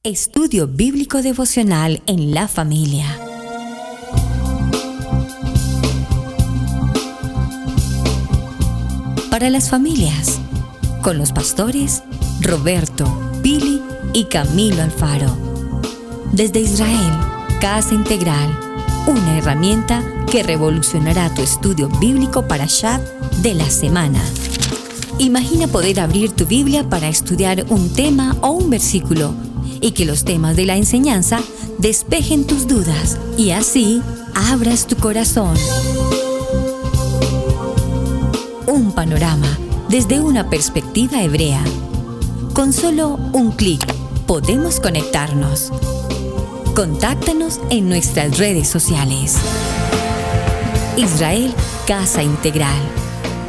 Estudio Bíblico Devocional en la familia. Para las familias, con los pastores Roberto, Pili y Camilo Alfaro. Desde Israel, Casa Integral, una herramienta que revolucionará tu estudio bíblico Parashá de la semana. Imagina poder abrir tu Biblia para estudiar un tema o un versículo y que los temas de la enseñanza despejen tus dudas y así abras tu corazón. Un panorama desde una perspectiva hebrea. Con solo un clic podemos conectarnos. Contáctanos en nuestras redes sociales. Israel Casa Integral.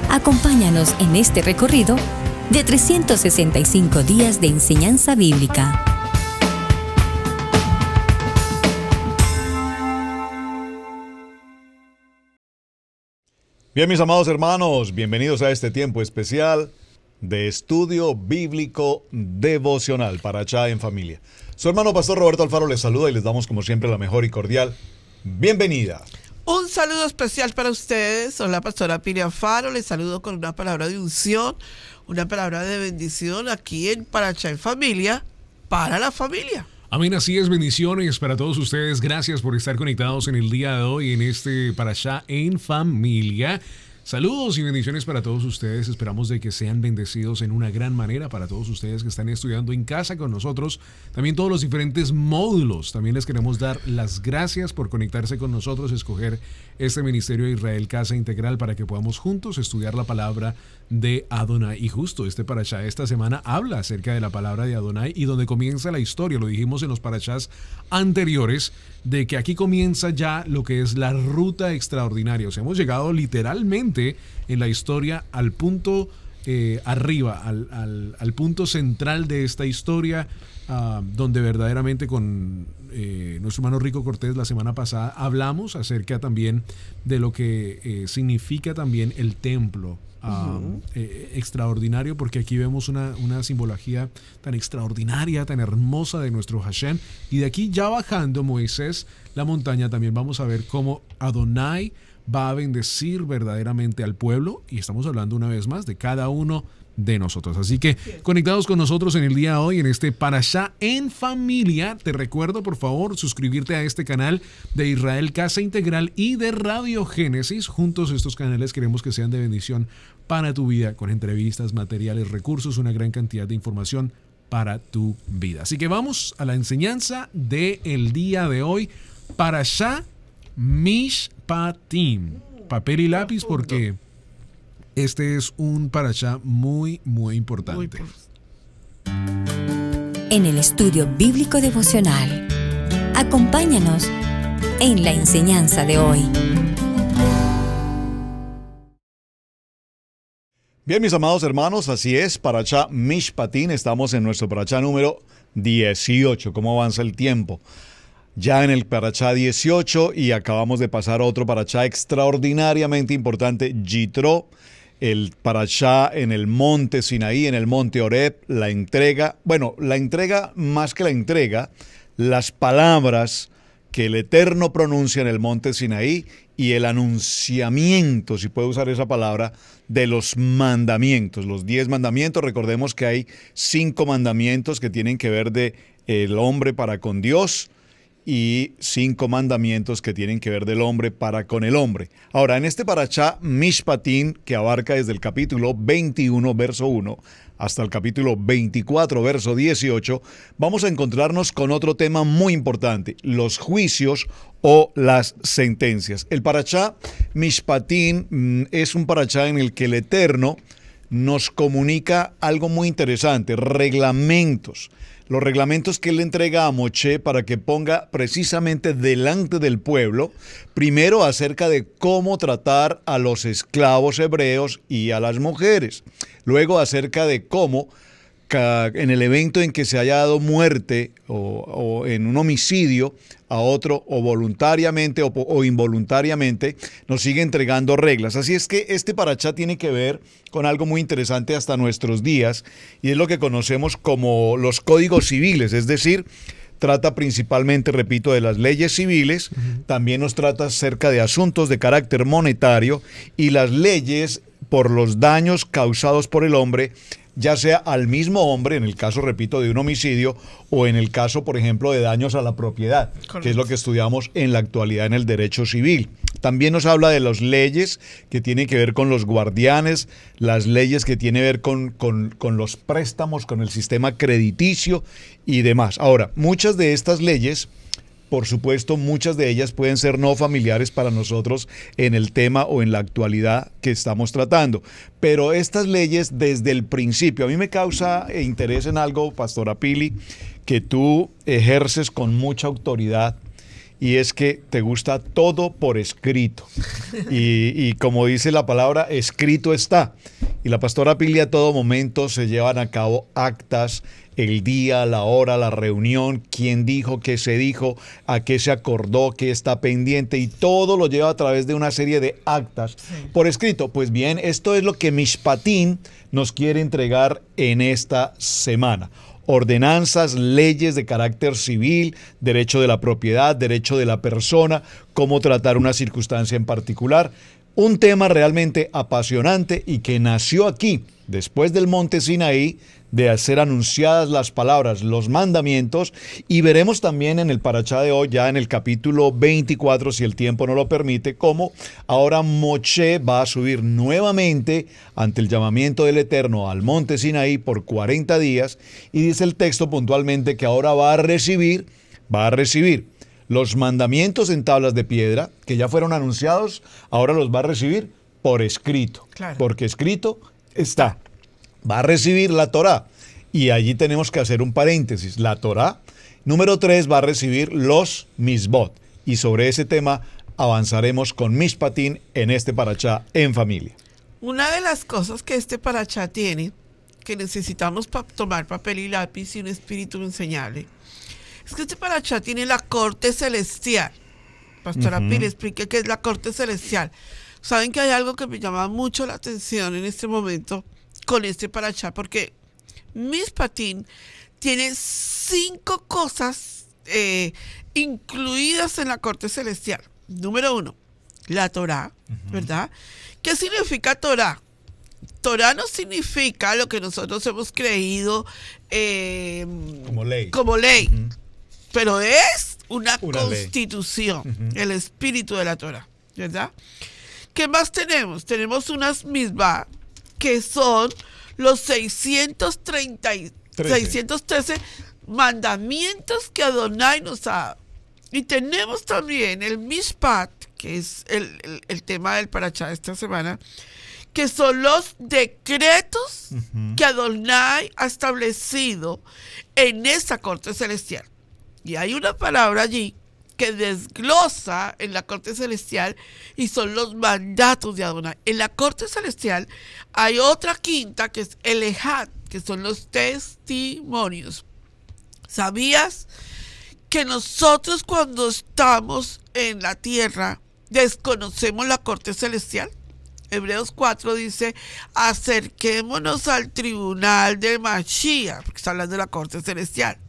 Acompáñanos en este recorrido de 365 días de enseñanza bíblica. Bien, mis amados hermanos, bienvenidos a este tiempo especial de estudio bíblico devocional Parashá en familia. Su hermano pastor Roberto Alfaro les saluda y les damos como siempre la mejor y cordial bienvenida. Un saludo especial para ustedes. Soy la pastora Pili Alfaro. Les saludo con una palabra de unción, una palabra de bendición aquí en Parashá en familia, para la familia. Amén, así es, bendiciones para todos ustedes. Gracias por estar conectados en el día de hoy en este Parashá en familia. Saludos y bendiciones para todos ustedes. Esperamos de que sean bendecidos en una gran manera para todos ustedes que están estudiando en casa con nosotros. También todos los diferentes módulos. También les queremos dar las gracias por conectarse con nosotros, escoger este Ministerio de Israel Casa Integral para que podamos juntos estudiar la palabra de Adonai. Y justo este Parashá esta semana habla acerca de la palabra de Adonai y donde comienza la historia. Lo dijimos en los Parashás anteriores, de que aquí comienza ya lo que es la ruta extraordinaria. O sea, hemos llegado literalmente en la historia al punto arriba, al punto central de esta historia, donde verdaderamente con nuestro hermano Rico Cortés la semana pasada hablamos acerca también de lo que significa también el templo. Extraordinario, porque aquí vemos una simbología tan extraordinaria, tan hermosa de nuestro Hashem, y de aquí ya bajando Moisés la montaña también vamos a ver cómo Adonai va a bendecir verdaderamente al pueblo, y estamos hablando una vez más de cada uno de nosotros. Así que conectados con nosotros en el día de hoy en este Parashá en familia. Te recuerdo, por favor, suscribirte a este canal de Israel Casa Integral y de Radio Génesis. Juntos estos canales queremos que sean de bendición para tu vida, con entrevistas, materiales, recursos, una gran cantidad de información para tu vida. Así que vamos a la enseñanza del día de hoy, Parashá Mishpatim. Papel y lápiz, porque este es un Parashá muy, muy importante. En el estudio bíblico devocional, acompáñanos en la enseñanza de hoy. Bien, mis amados hermanos, así es, Parashá Mishpatim. Estamos en nuestro Parashá número 18. ¿Cómo avanza el tiempo? Ya en el Parashá 18 y acabamos de pasar otro Parashá extraordinariamente importante, Yitro. El Parashá en el monte Sinaí, en el monte Horeb, la entrega, más que la entrega, las palabras que el Eterno pronuncia en el monte Sinaí y el anunciamiento, si puedo usar esa palabra, de los mandamientos, los 10 mandamientos. Recordemos que hay 5 mandamientos que tienen que ver de el hombre para con Dios, y 5 mandamientos que tienen que ver del hombre para con el hombre. Ahora, en este Parashá Mishpatim, que abarca desde el capítulo 21, verso 1, hasta el capítulo 24, verso 18, vamos a encontrarnos con otro tema muy importante, los juicios o las sentencias. El Parashá Mishpatim es un Parashá en el que el Eterno nos comunica algo muy interesante, reglamentos. Los reglamentos que él le entrega a Moshe para que ponga precisamente delante del pueblo, primero acerca de cómo tratar a los esclavos hebreos y a las mujeres. Luego acerca de cómo, en el evento en que se haya dado muerte o en un homicidio a otro, o voluntariamente o involuntariamente, nos sigue entregando reglas. Así es que este parachá tiene que ver con algo muy interesante hasta nuestros días, y es lo que conocemos como los códigos civiles, es decir, trata principalmente, repito, de las leyes civiles, también nos trata acerca de asuntos de carácter monetario y las leyes por los daños causados por el hombre, ya sea al mismo hombre, en el caso, repito, de un homicidio, o en el caso, por ejemplo, de daños a la propiedad, correcto, que es lo que estudiamos en la actualidad en el derecho civil. También nos habla de las leyes que tienen que ver con los guardianes, las leyes que tienen que ver con los préstamos, con el sistema crediticio y demás. Ahora, muchas de estas leyes, por supuesto, muchas de ellas pueden ser no familiares para nosotros en el tema o en la actualidad que estamos tratando. Pero estas leyes desde el principio, a mí me causa interés en algo, Pastora Pili, que tú ejerces con mucha autoridad, y es que te gusta todo por escrito. Y como dice la palabra, escrito está. Y la Pastora Pili a todo momento se llevan a cabo actas, el día, la hora, la reunión, quién dijo, qué se dijo, a qué se acordó, qué está pendiente, y todo lo lleva a través de una serie de actas por escrito. Pues bien, esto es lo que Mishpatim nos quiere entregar en esta semana. Ordenanzas, leyes de carácter civil, derecho de la propiedad, derecho de la persona, cómo tratar una circunstancia en particular. Un tema realmente apasionante y que nació aquí, después del monte Sinaí, de ser anunciadas las palabras, los mandamientos, y veremos también en el parachá de hoy, ya en el capítulo 24, si el tiempo no lo permite, cómo ahora Moshe va a subir nuevamente ante el llamamiento del Eterno al monte Sinaí por 40 días, y dice el texto puntualmente que ahora va a recibir los mandamientos en tablas de piedra, que ya fueron anunciados, ahora los va a recibir por escrito, claro, porque escrito está. Va a recibir la Torá, y allí tenemos que hacer un paréntesis, la Torá. Número 3, va a recibir los Mizbot, y sobre ese tema avanzaremos con Mishpatim en este parachá en familia. Una de las cosas que este parachá tiene, que necesitamos tomar papel y lápiz y un espíritu enseñable, es que este parachá tiene la corte celestial. Pastora Pili, explique qué es la corte celestial. Saben que hay algo que me llama mucho la atención en este momento con este parachá, porque Mishpatim tiene 5 cosas incluidas en la corte celestial. Número 1, la Torá, ¿verdad? ¿Qué significa Torá? Torá no significa lo que nosotros hemos creído como ley, pero es una constitución, el espíritu de la Torá, ¿verdad? ¿Qué más tenemos? Tenemos unas misbah, que son los 613 mandamientos que Adonai nos ha dado. Y tenemos también el Mishpat, que es el tema del parachá de esta semana, que son los decretos que Adonai ha establecido en esta corte celestial. Y hay una palabra allí que desglosa en la corte celestial, y son los mandatos de Adonai. En la corte celestial hay otra quinta, que es el Ejad, que son los testimonios. ¿Sabías que nosotros, cuando estamos en la tierra, desconocemos la corte celestial? Hebreos 4 dice: acerquémonos al tribunal de Mashiach, porque está hablando de la corte celestial.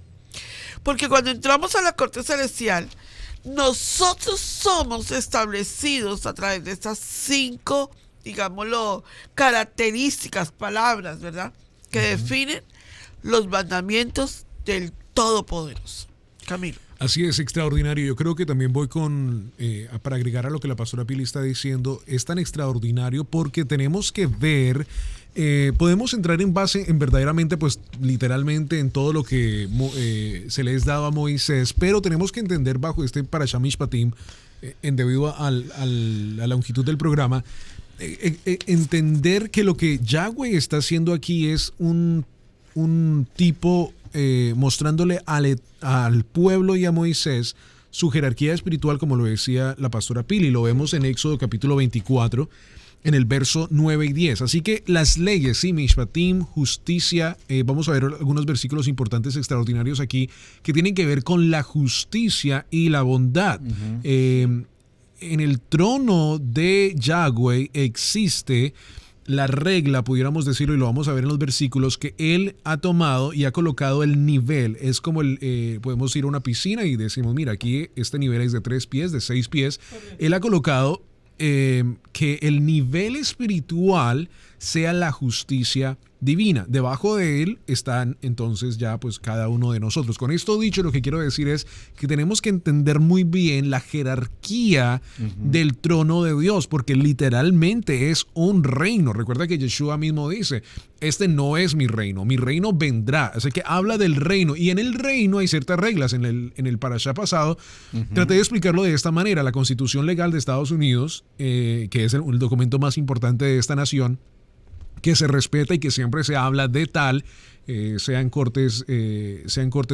Porque cuando entramos a la corte celestial, nosotros somos establecidos a través de estas 5, digámoslo, características, palabras, ¿verdad?, que definen los mandamientos del Todopoderoso. Camilo. Así es, extraordinario. Yo creo que también voy para agregar a lo que la pastora Pili está diciendo, es tan extraordinario porque tenemos que ver, podemos entrar en base en verdaderamente, pues literalmente en todo lo que se le es dado a Moisés, pero tenemos que entender bajo este parashá Mishpatim, debido a la longitud del programa, entender que lo que Yahweh está haciendo aquí es un tipo mostrándole al pueblo y a Moisés su jerarquía espiritual, como lo decía la pastora Pili. Lo vemos en Éxodo capítulo 24, en el verso 9 y 10. Así que las leyes, sí, Mishpatim, justicia, vamos a ver algunos versículos importantes, extraordinarios aquí, que tienen que ver con la justicia y la bondad. En el trono de Yahweh existe la regla, pudiéramos decirlo, y lo vamos a ver en los versículos, que él ha tomado y ha colocado el nivel. Es como podemos ir a una piscina y decimos, mira, aquí este nivel es de 3 pies, de 6 pies. Él ha colocado que el nivel espiritual sea la justicia divina. Debajo de él están entonces ya pues cada uno de nosotros. Con esto dicho, lo que quiero decir es que tenemos que entender muy bien la jerarquía del trono de Dios, porque literalmente es un reino. Recuerda que Yeshua mismo dice, este no es mi reino vendrá. Así que habla del reino, y en el reino hay ciertas reglas. En el parashá pasado traté de explicarlo de esta manera. La Constitución Legal de Estados Unidos, que es el documento más importante de esta nación, que se respeta y que siempre se habla de tal, sean cortes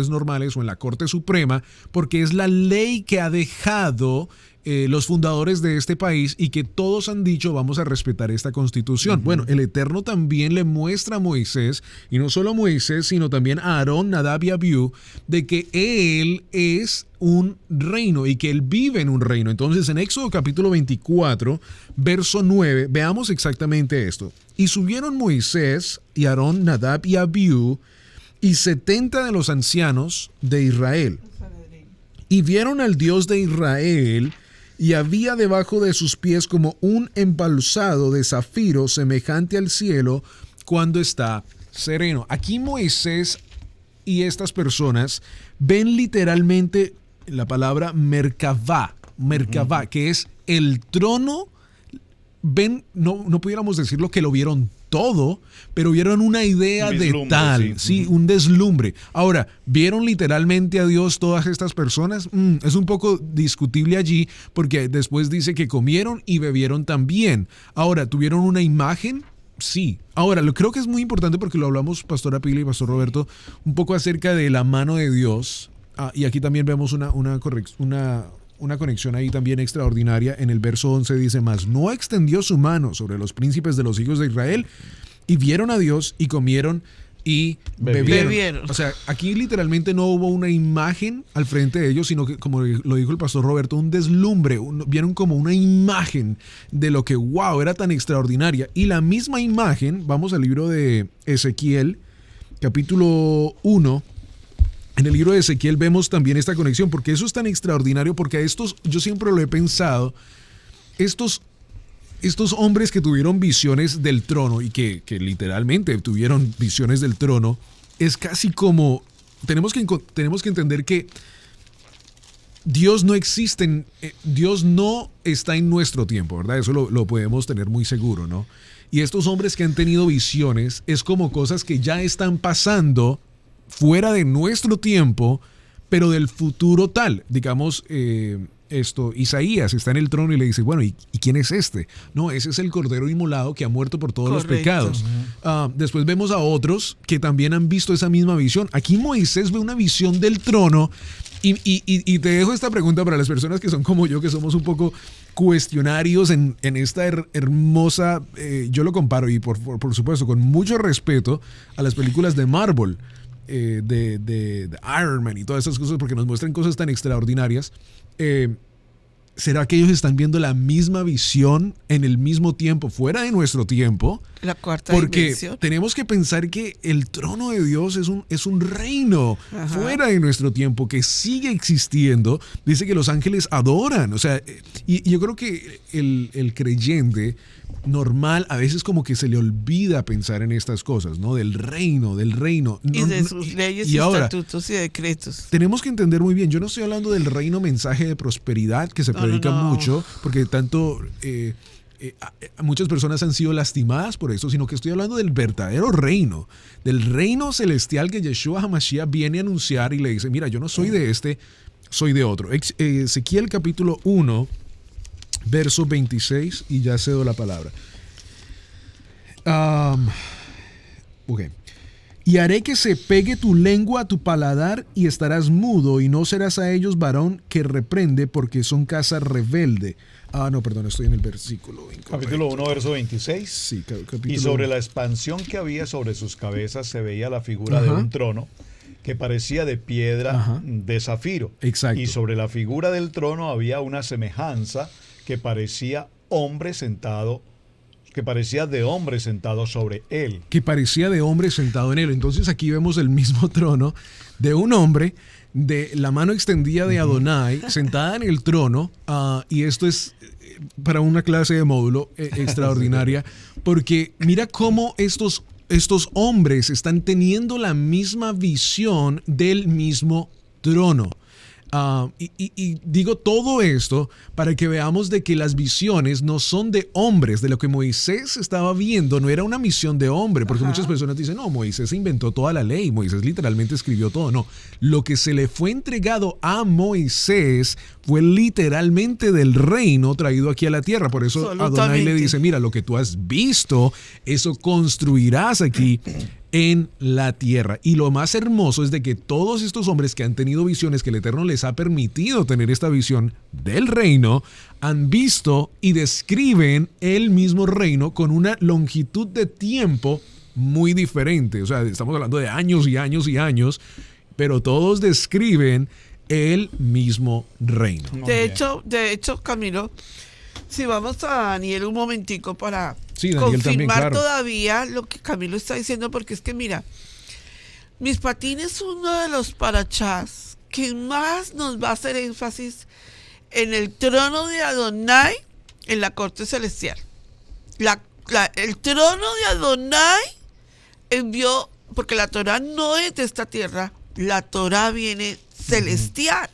normales o en la Corte Suprema, porque es la ley que ha dejado los fundadores de este país y que todos han dicho vamos a respetar esta Constitución. Bueno, el Eterno también le muestra a Moisés, y no solo a Moisés, sino también a Aarón, Nadab y Abiú, de que él es un reino y que él vive en un reino. Entonces, en Éxodo capítulo 24, verso 9, veamos exactamente esto. Y subieron Moisés y Aarón, Nadab y Abiú, y 70 de los ancianos de Israel, y vieron al Dios de Israel, y había debajo de sus pies como un embalsado de zafiro semejante al cielo cuando está sereno. Aquí Moisés y estas personas ven literalmente la palabra Merkavá, que es el trono. Ven, no pudiéramos decirlo que lo vieron todo, pero vieron una idea de tal, sí, un deslumbre. Ahora, ¿vieron literalmente a Dios todas estas personas? Es un poco discutible allí, porque después dice que comieron y bebieron también. Ahora, ¿tuvieron una imagen? Sí. Ahora, creo que es muy importante porque lo hablamos, Pastora Pili y Pastor Roberto, un poco acerca de la mano de Dios. Y aquí también vemos una conexión ahí también extraordinaria. En el verso 11 dice, mas no extendió su mano sobre los príncipes de los hijos de Israel, y vieron a Dios y comieron y bebieron. O sea, aquí literalmente no hubo una imagen al frente de ellos, sino que, como lo dijo el pastor Roberto, un deslumbre. Vieron como una imagen de lo que, wow, era tan extraordinaria. Y la misma imagen, vamos al libro de Ezequiel, capítulo 1. En el libro de Ezequiel vemos también esta conexión, porque eso es tan extraordinario, porque a estos, yo siempre lo he pensado, estos hombres que tuvieron visiones del trono y que literalmente tuvieron visiones del trono, es casi como, tenemos que entender que Dios no existe, Dios no está en nuestro tiempo, ¿verdad? Eso lo podemos tener muy seguro, ¿no? Y estos hombres que han tenido visiones es como cosas que ya están pasando fuera de nuestro tiempo, pero del futuro tal. Digamos, Isaías está en el trono y le dice, bueno, ¿y quién es este? No, ese es el Cordero Inmolado que ha muerto por todos los pecados. Después vemos a otros que también han visto esa misma visión. Aquí Moisés ve una visión del trono, y te dejo esta pregunta para las personas que son como yo, que somos un poco cuestionarios en esta hermosa, yo lo comparo, y por supuesto con mucho respeto, a las películas de Marvel, de Iron Man y todas esas cosas, porque nos muestran cosas tan extraordinarias. ¿Será que ellos están viendo la misma visión en el mismo tiempo, fuera de nuestro tiempo? La cuarta porque dimensión. Tenemos que pensar que el trono de Dios es un reino fuera de nuestro tiempo que sigue existiendo. Dice que los ángeles adoran. O sea, y yo creo que el creyente normal a veces como que se le olvida pensar en estas cosas, ¿no? Del reino. Y de sus leyes, y estatutos y decretos. Tenemos que entender muy bien, yo no estoy hablando del reino mensaje de prosperidad que se predica mucho, porque tanto muchas personas han sido lastimadas por esto, sino que estoy hablando del verdadero reino, del reino celestial que Yeshua HaMashiach viene a anunciar y le dice, mira, yo no soy de este, soy de otro. Ezequiel capítulo 1, verso 26, y ya cedo la palabra. Okay. Y haré que se pegue tu lengua a tu paladar y estarás mudo, y no serás a ellos varón que reprende, porque son casa rebelde. No, perdón, estoy en el versículo incorrecto. Capítulo 1, verso 26. Sí, capítulo. Y sobre la expansión que había sobre sus cabezas se veía la figura de un trono que parecía de piedra de zafiro. Exacto. Y sobre la figura del trono había una semejanza que parecía de hombre sentado sobre él. Que parecía de hombre sentado en él. Entonces aquí vemos el mismo trono de un hombre, de la mano extendida de Adonai, sentada en el trono, y esto es para una clase de módulo extraordinaria, porque mira cómo estos hombres están teniendo la misma visión del mismo trono. Y digo todo esto para que veamos de que las visiones no son de hombres. De lo que Moisés estaba viendo no era una misión de hombre, porque muchas personas dicen, no, Moisés inventó toda la ley, Moisés literalmente escribió todo. No, lo que se le fue entregado a Moisés fue literalmente del reino traído aquí a la tierra. Por eso Adonai le dice, mira, lo que tú has visto, eso construirás aquí en la tierra. Y lo más hermoso es de que todos estos hombres que han tenido visiones, que el Eterno les ha permitido tener esta visión del reino, han visto y describen el mismo reino con una longitud de tiempo muy diferente. O sea, estamos hablando de años y años y años, pero todos describen el mismo reino. De hecho, Camilo, si vamos a Daniel un momentico para Daniel confirmar también, claro, todavía lo que Camilo está diciendo, porque es que mira, Mishpatim es uno de los parachás que más nos va a hacer énfasis en el trono de Adonai en la corte celestial. El trono de Adonai envió, porque la Torah no es de esta tierra, la Torah viene celestial.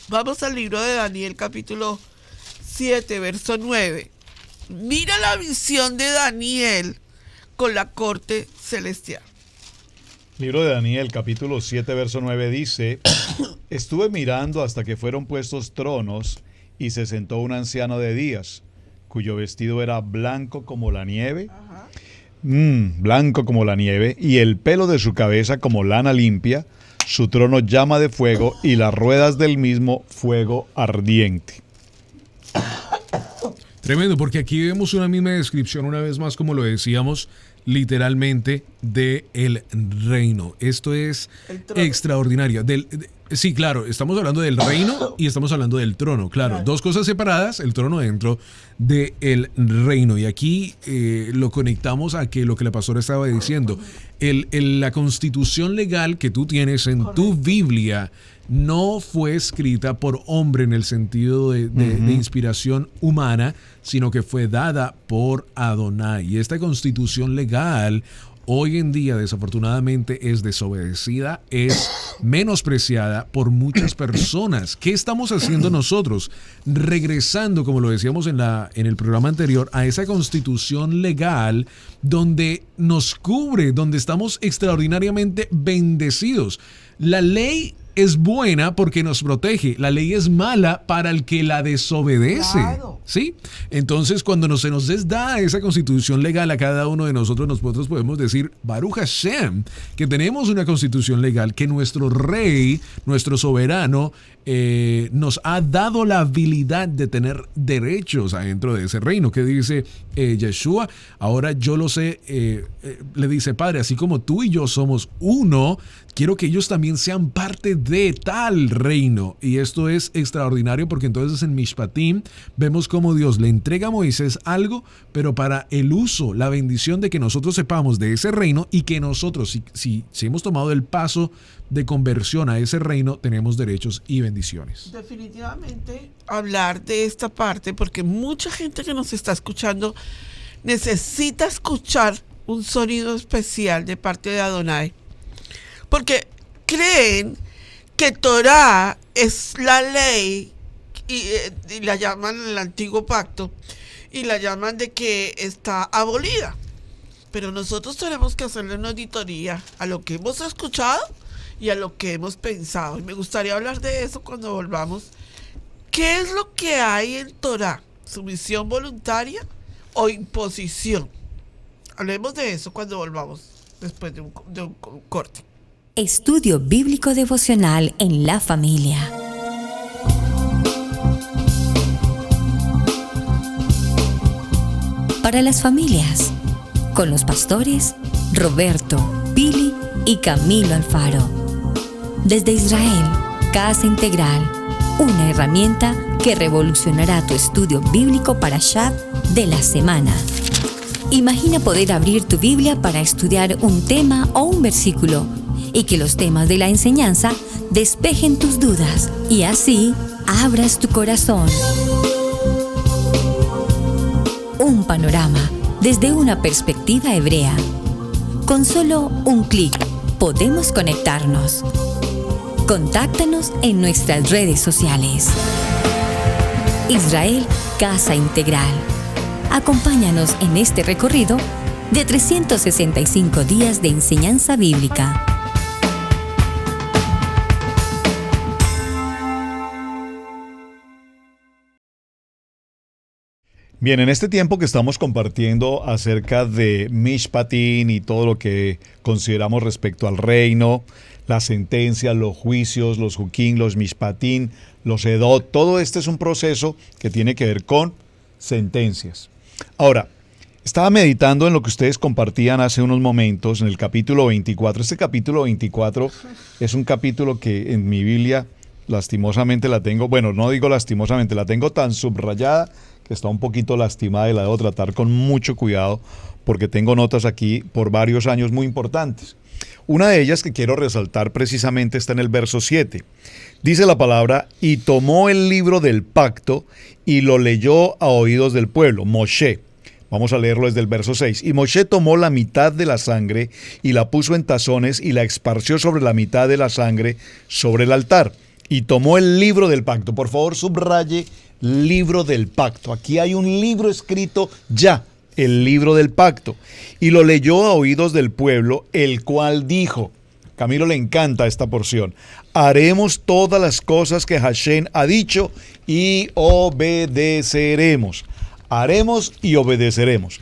Vamos al libro de Daniel, capítulo 7, verso 9. Mira la visión de Daniel con la corte celestial. Libro de Daniel, capítulo 7, verso 9 dice: estuve mirando hasta que fueron puestos tronos y se sentó un anciano de días, cuyo vestido era blanco como la nieve, blanco como la nieve, y el pelo de su cabeza como lana limpia, su trono llama de fuego y las ruedas del mismo fuego ardiente. Tremendo, porque aquí vemos una misma descripción, una vez más, como lo decíamos, literalmente de el reino. Esto es extraordinario. Sí, claro, estamos hablando del reino y estamos hablando del trono. Claro, dos cosas separadas, el trono dentro del reino. Y aquí lo conectamos a que lo que la pastora estaba diciendo. La constitución legal que tú tienes en tu Biblia no fue escrita por hombre en el sentido de inspiración humana, sino que fue dada por Adonai. Y esta constitución legal hoy en día desafortunadamente es desobedecida, es menospreciada por muchas personas. ¿Qué estamos haciendo nosotros? Regresando, como lo decíamos en el programa anterior, a esa constitución legal donde nos cubre, donde estamos extraordinariamente bendecidos. La ley es buena porque nos protege. La ley es mala para el que la desobedece. Claro. ¿Sí? Entonces, cuando se nos da esa constitución legal a cada uno de nosotros podemos decir, Baruch Hashem, que tenemos una constitución legal, que nuestro rey, nuestro soberano, nos ha dado la habilidad de tener derechos adentro de ese reino. Que dice Yeshua, ahora yo lo sé, le dice, Padre, así como tú y yo somos uno, quiero que ellos también sean parte de tal reino. Y esto es extraordinario porque entonces en Mishpatim vemos cómo Dios le entrega a Moisés algo, pero para el uso, la bendición de que nosotros sepamos de ese reino y que nosotros, si hemos tomado el paso de conversión a ese reino, tenemos derechos y bendiciones. Definitivamente hablar de esta parte, porque mucha gente que nos está escuchando necesita escuchar un sonido especial de parte de Adonai, porque creen que Torah es la ley y la llaman el antiguo pacto y la llaman de que está abolida, pero nosotros tenemos que hacerle una auditoría a lo que hemos escuchado y a lo que hemos pensado, y me gustaría hablar de eso cuando volvamos. ¿Qué es lo que hay en Torah? ¿Sumisión voluntaria o imposición? Hablemos de eso cuando volvamos después de un corte. Estudio Bíblico Devocional en la Familia. para las familias, con los pastores Roberto, Pili y Camilo Alfaro. Desde Israel, Casa Integral, una herramienta que revolucionará tu estudio bíblico Parashat de la semana. Imagina poder abrir tu Biblia para estudiar un tema o un versículo y que los temas de la enseñanza despejen tus dudas y así abras tu corazón. Un panorama desde una perspectiva hebrea. Con solo un clic podemos conectarnos. Contáctanos en nuestras redes sociales. Israel Casa Integral. Acompáñanos en este recorrido de 365 días de enseñanza bíblica. Bien, en este tiempo que estamos compartiendo acerca de Mishpatín y todo lo que consideramos respecto al reino, las sentencias, los juicios, los Juquín, los Mishpatín, los Edot, todo este es un proceso que tiene que ver con sentencias. Ahora, estaba meditando en lo que ustedes compartían hace unos momentos en el capítulo 24. Este capítulo 24 es un capítulo que en mi Biblia lastimosamente la tengo, bueno, no digo lastimosamente, la tengo tan subrayada que está un poquito lastimada y la debo tratar con mucho cuidado porque tengo notas aquí por varios años muy importantes. Una de ellas que quiero resaltar precisamente está en el verso 7. Dice la palabra, y tomó el libro del pacto y lo leyó a oídos del pueblo, Moshe. Vamos a leerlo desde el verso 6. Y Moshe tomó la mitad de la sangre y la puso en tazones y la esparció sobre la mitad de la sangre sobre el altar. Y tomó el libro del pacto. Por favor, subraye libro del pacto. Aquí hay un libro escrito ya, el libro del pacto. Y lo leyó a oídos del pueblo, el cual dijo, Camilo le encanta esta porción, haremos todas las cosas que Hashem ha dicho y obedeceremos. Haremos y obedeceremos.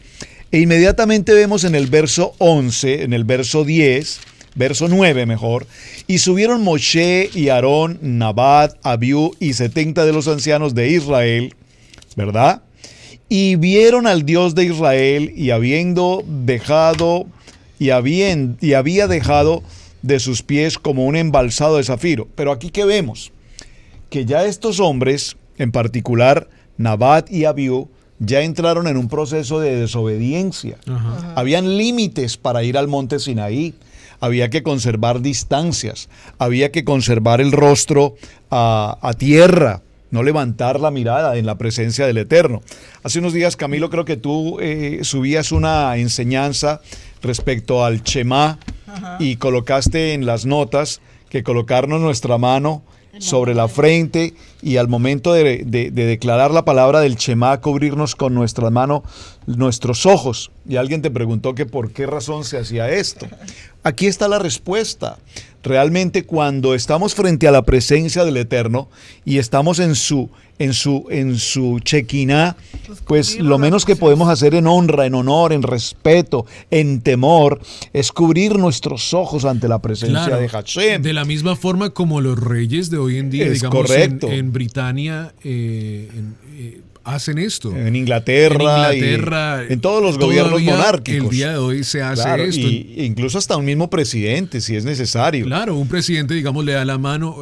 E inmediatamente vemos en el verso 11, en el verso 10, verso 9 mejor, y subieron Moshe y Aarón, Nabat, Abiú y 70 de los ancianos de Israel, ¿verdad? Y vieron al Dios de Israel y habiendo dejado, y había dejado de sus pies como un embalsado de zafiro. Pero aquí ¿qué vemos? Que ya estos hombres, en particular Nabat y Abiú, ya entraron en un proceso de desobediencia. Ajá. Habían límites para ir al monte Sinaí. Había que conservar distancias. Había que conservar el rostro a tierra. No levantar la mirada en la presencia del Eterno. Hace unos días, Camilo, creo que tú subías una enseñanza respecto al Shema. Ajá. Y colocaste en las notas que colocarnos nuestra mano sobre la frente y al momento de declarar la palabra del Shema, cubrirnos con nuestra mano nuestros ojos. Y alguien te preguntó que por qué razón se hacía esto. Aquí está la respuesta. Realmente cuando estamos frente a la presencia del Eterno y estamos en su Shekinah, pues lo menos que podemos hacer en honra, en honor, en respeto, en temor, es cubrir nuestros ojos ante la presencia de Hashem. De la misma forma como los reyes de hoy en día, es digamos, correcto. En Britania hacen esto. En Inglaterra y en todos los gobiernos monárquicos. El día de hoy se hace esto. Y incluso hasta un mismo presidente, si es necesario. Claro, un presidente, digamos, le da la mano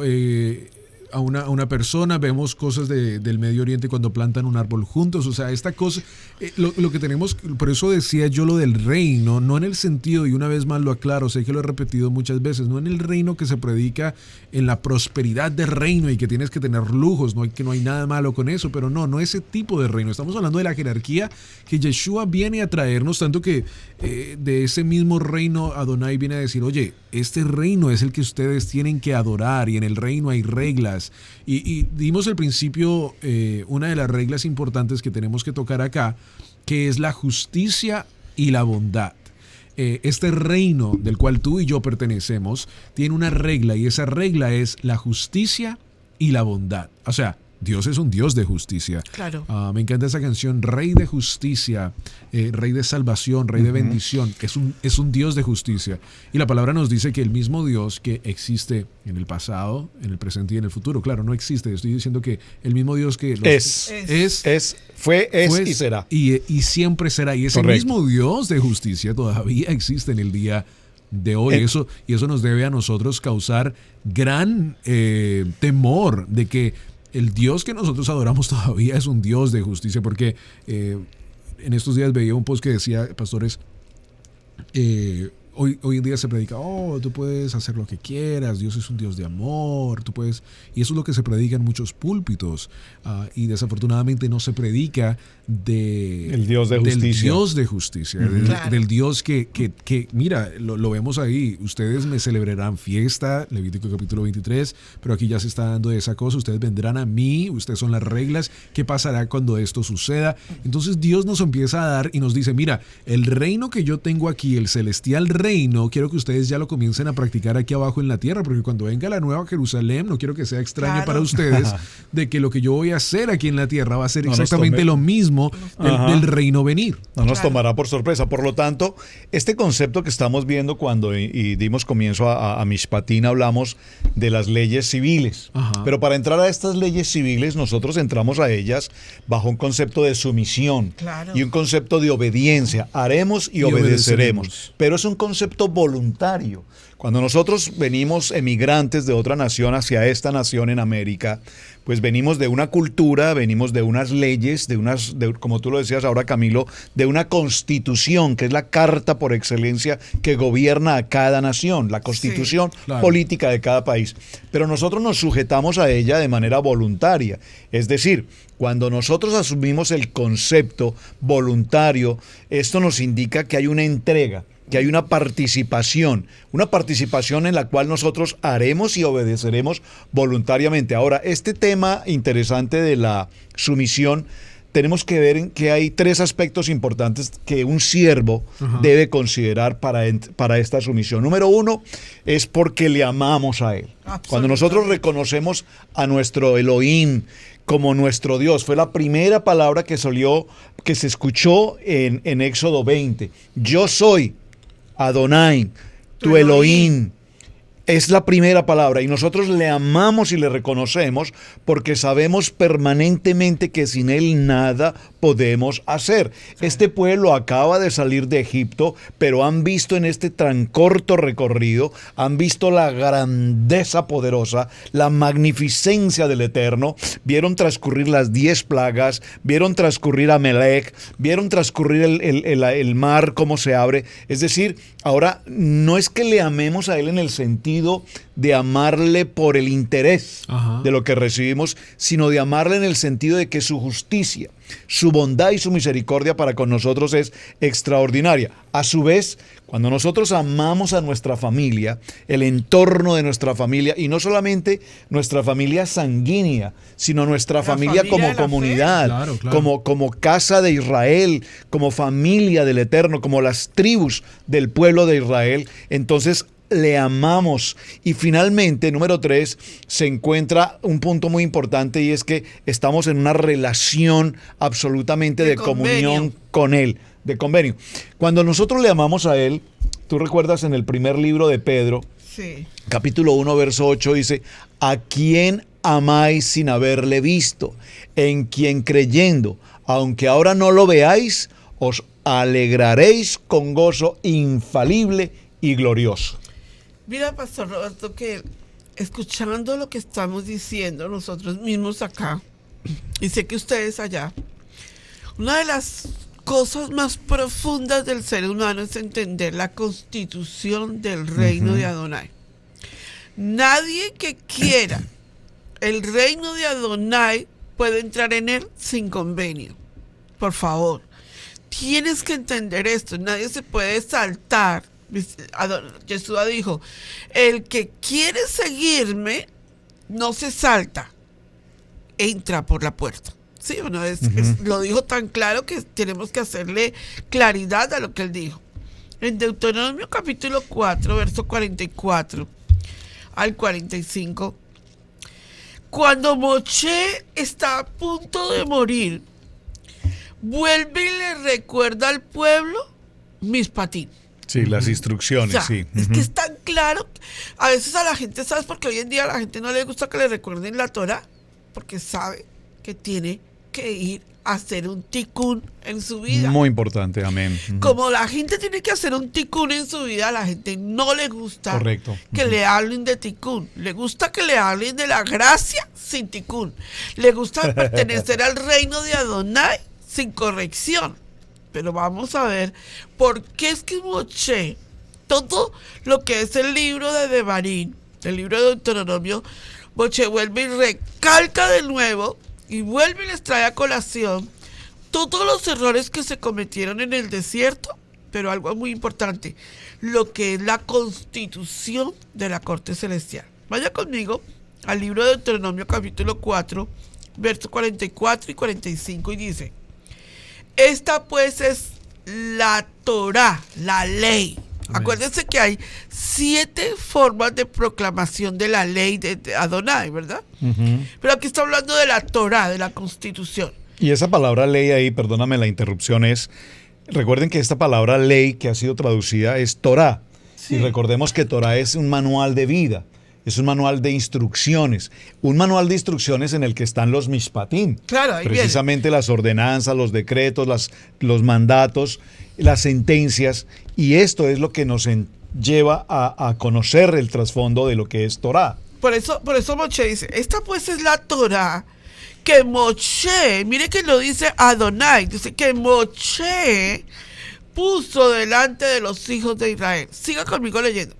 a una persona. Vemos cosas del Medio Oriente cuando plantan un árbol juntos. O sea, esta cosa, lo que tenemos, por eso decía yo lo del reino, no en el sentido, y una vez más lo aclaro, sé que lo he repetido muchas veces, no en el reino que se predica en la prosperidad del reino y que tienes que tener lujos, que no hay nada malo con eso, pero no ese tipo de reino. Estamos hablando de la jerarquía que Yeshua viene a traernos, tanto que de ese mismo reino Adonai viene a decir, oye, este reino es el que ustedes tienen que adorar y en el reino hay reglas. Y dimos al principio una de las reglas importantes que tenemos que tocar acá, que es la justicia y la bondad. Este reino del cual tú y yo pertenecemos tiene una regla y esa regla es la justicia y la bondad. O sea, Dios es un Dios de justicia. Claro. Me encanta esa canción, Rey de justicia, Rey de salvación, Rey de bendición. Es un Dios de justicia. Y la palabra nos dice que el mismo Dios que existe en el pasado, en el presente y en el futuro. Claro, no existe. Estoy diciendo que el mismo Dios que fue y será. Y siempre será. Y ese Correcto. mismo Dios de justicia todavía existe en el día de hoy. Y eso nos debe a nosotros causar gran temor de que el Dios que nosotros adoramos todavía es un Dios de justicia, porque en estos días veía un post que decía, pastores, hoy en día se predica, tú puedes hacer lo que quieras, Dios es un Dios de amor, tú puedes, y eso es lo que se predica en muchos púlpitos, y desafortunadamente no se predica el Dios de justicia. Del Dios de justicia, del Dios que mira, lo vemos ahí, ustedes me celebrarán fiesta, Levítico capítulo 23, pero aquí ya se está dando esa cosa, ustedes vendrán a mí, ustedes son las reglas, ¿qué pasará cuando esto suceda? Entonces Dios nos empieza a dar y nos dice, mira, el reino que yo tengo aquí, el celestial reino, quiero que ustedes ya lo comiencen a practicar aquí abajo en la tierra, porque cuando venga la nueva Jerusalén, no quiero que sea extraño para ustedes, de que lo que yo voy a hacer aquí en la tierra va a ser exactamente lo mismo del reino venir. No nos tomará por sorpresa. Por lo tanto, este concepto que estamos viendo cuando dimos comienzo a Mishpatín, hablamos de las leyes civiles. Pero para entrar a estas leyes civiles, nosotros entramos a ellas bajo un concepto de sumisión y un concepto de obediencia. Haremos y obedeceremos. Pero es un concepto voluntario. Cuando nosotros venimos emigrantes de otra nación hacia esta nación en América, pues venimos de una cultura, venimos de unas leyes, como tú lo decías ahora, Camilo, de una constitución, que es la carta por excelencia que gobierna a cada nación, la constitución política de cada país. Pero nosotros nos sujetamos a ella de manera voluntaria. Es decir, cuando nosotros asumimos el concepto voluntario, esto nos indica que hay una entrega, que hay una participación en la cual nosotros haremos y obedeceremos voluntariamente. Ahora, este tema interesante de la sumisión, tenemos que ver que hay tres aspectos importantes que un siervo debe considerar para esta sumisión. Número uno, es porque le amamos a Él. Cuando nosotros reconocemos a nuestro Elohim como nuestro Dios, fue la primera palabra que se escuchó en Éxodo 20. Yo soy Adonai, tu Elohim. Es la primera palabra y nosotros le amamos y le reconocemos porque sabemos permanentemente que sin Él nada podemos hacer. Este pueblo acaba de salir de Egipto, pero han visto en este tan corto recorrido, han visto la grandeza poderosa, la magnificencia del Eterno, vieron transcurrir las 10 plagas, vieron transcurrir a Amalek, vieron transcurrir el mar, cómo se abre. Es decir, ahora no es que le amemos a Él en el sentido de amarle por el interés de lo que recibimos, sino de amarle en el sentido de que su justicia, su bondad y su misericordia para con nosotros es extraordinaria. A su vez, cuando nosotros amamos a nuestra familia, el entorno de nuestra familia, y no solamente nuestra familia sanguínea, sino nuestra familia como comunidad, como casa de Israel, como familia del Eterno, como las tribus del pueblo de Israel, entonces le amamos. Y finalmente, número 3, se encuentra un punto muy importante y es que estamos en una relación absolutamente de comunión con Él, de convenio. Cuando nosotros le amamos a Él, tú recuerdas en el primer libro de Pedro, capítulo 1, verso 8, dice, ¿a quién amáis sin haberle visto? En quien creyendo, aunque ahora no lo veáis, os alegraréis con gozo infalible y glorioso. Mira, Pastor Roberto, que escuchando lo que estamos diciendo nosotros mismos acá, y sé que ustedes allá, una de las cosas más profundas del ser humano es entender la constitución del reino de Adonai. Nadie que quiera el reino de Adonai puede entrar en él sin convenio. Por favor, tienes que entender esto. Nadie se puede saltar. Jesús dijo, el que quiere seguirme no se salta, entra por la puerta. Sí, bueno, lo dijo tan claro que tenemos que hacerle claridad a lo que él dijo. En Deuteronomio capítulo 4, verso 44 al 45, Cuando Moshe está a punto de morir, vuelve y le recuerda al pueblo Mishpatim. Sí, las instrucciones, O sea, sí. es que es tan claro. A veces a la gente, ¿sabes? Porque hoy en día a la gente no le gusta que le recuerden la Torah, porque sabe que tiene que ir a hacer un tikkun en su vida. Muy importante, amén. Como la gente tiene que hacer un tikkun en su vida, a la gente no le gusta Correcto. que le hablen de tikkun. Le gusta que le hablen de la gracia sin tikkun. Le gusta pertenecer al reino de Adonai sin corrección. Pero vamos a ver por qué es que Moshe, todo lo que es el libro de Devarim, el libro de Deuteronomio, Moshe vuelve y recalca de nuevo y vuelve y les trae a colación todos los errores que se cometieron en el desierto, pero algo muy importante, lo que es la constitución de la corte celestial. Vaya conmigo al libro de Deuteronomio capítulo 4, versos 44 y 45 y dice: esta pues es la Torá, la ley. Amén. Acuérdense que hay 7 formas de proclamación de la ley de Adonai, ¿verdad? Pero aquí está hablando de la Torá, de la Constitución. Y esa palabra ley ahí, perdóname la interrupción, recuerden que esta palabra ley que ha sido traducida es Torá. Sí. Y recordemos que Torá es un manual de vida. Es un manual de instrucciones. Un manual de instrucciones en el que están los mishpatim. Claro, ahí precisamente viene. Las ordenanzas, los decretos, los mandatos, las sentencias. Y esto es lo que nos lleva a conocer el trasfondo de lo que es Torá. Por eso Moshe dice, esta pues es la Torá que Moshe, mire que lo dice Adonai, dice que Moshe puso delante de los hijos de Israel. Siga conmigo leyendo.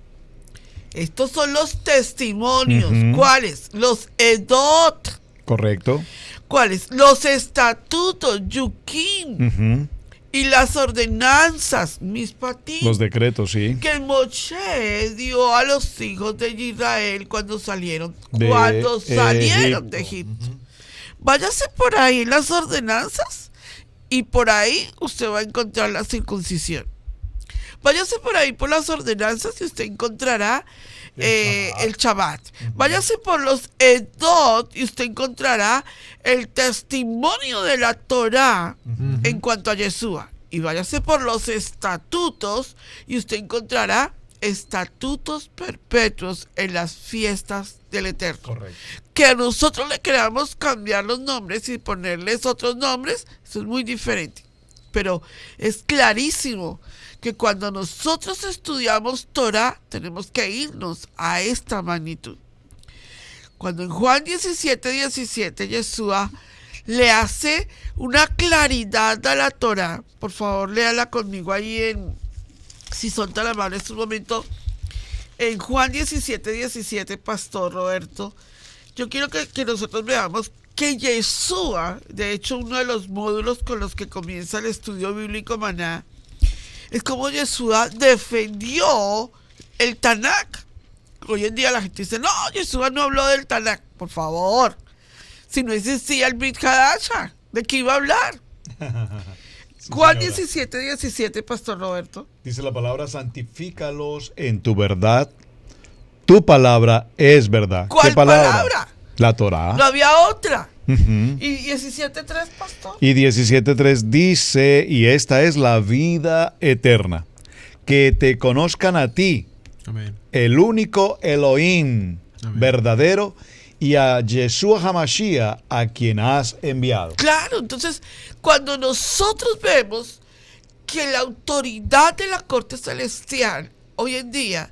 Estos son los testimonios. ¿Cuáles? Los edot. Correcto. ¿Cuáles? Los estatutos, yukim. Y las ordenanzas, mishpatim. Los decretos, sí. Que Moshe dio a los hijos de Israel cuando salieron de Egipto. Váyase por ahí en las ordenanzas y por ahí usted va a encontrar la circuncisión. Váyase por ahí por las ordenanzas y usted encontrará el Shabbat. Váyase por los Edot y usted encontrará el testimonio de la Torá en cuanto a Yeshua. Y váyase por los estatutos y usted encontrará estatutos perpetuos en las fiestas del Eterno. Correcto. Que a nosotros le queramos cambiar los nombres y ponerles otros nombres, eso es muy diferente. Pero es clarísimo que cuando nosotros estudiamos Torah, tenemos que irnos a esta magnitud. Cuando en Juan 17:17 Yeshua le hace una claridad a la Torah, por favor léala conmigo ahí si son tan amables un momento, en Juan 17:17, Pastor Roberto, yo quiero que nosotros veamos que Yeshua, de hecho uno de los módulos con los que comienza el estudio bíblico Maná, es como Yeshua defendió el Tanakh. Hoy en día la gente dice, no, Yeshua no habló del Tanakh. Por favor, si no existía el Brit Hadasha, ¿de qué iba a hablar? Sí, Juan 17:17, Pastor Roberto. Dice la palabra, santifícalos en tu verdad. Tu palabra es verdad. ¿Cuál palabra? La Torá. No había otra. ¿Y 17:3, Pastor? Y 17:3 dice, y esta es la vida eterna, que te conozcan a ti, amén, el único Elohim, amén, verdadero, y a Yeshua HaMashiach, a quien has enviado. Claro, entonces, cuando nosotros vemos que la autoridad de la corte celestial hoy en día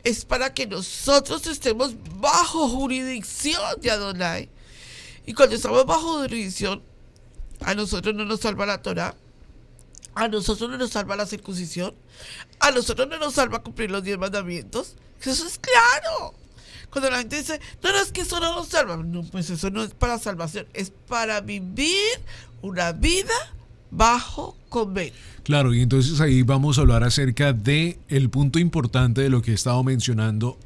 es para que nosotros estemos bajo jurisdicción de Adonai, y cuando estamos bajo jurisdicción, a nosotros no nos salva la Torah, a nosotros no nos salva la circuncisión, a nosotros no nos salva cumplir los 10 mandamientos. Eso es claro. Cuando la gente dice, no, es que eso no nos salva. No, pues eso no es para salvación, es para vivir una vida bajo convenio. Claro, y entonces ahí vamos a hablar acerca de el punto importante de lo que he estado mencionando,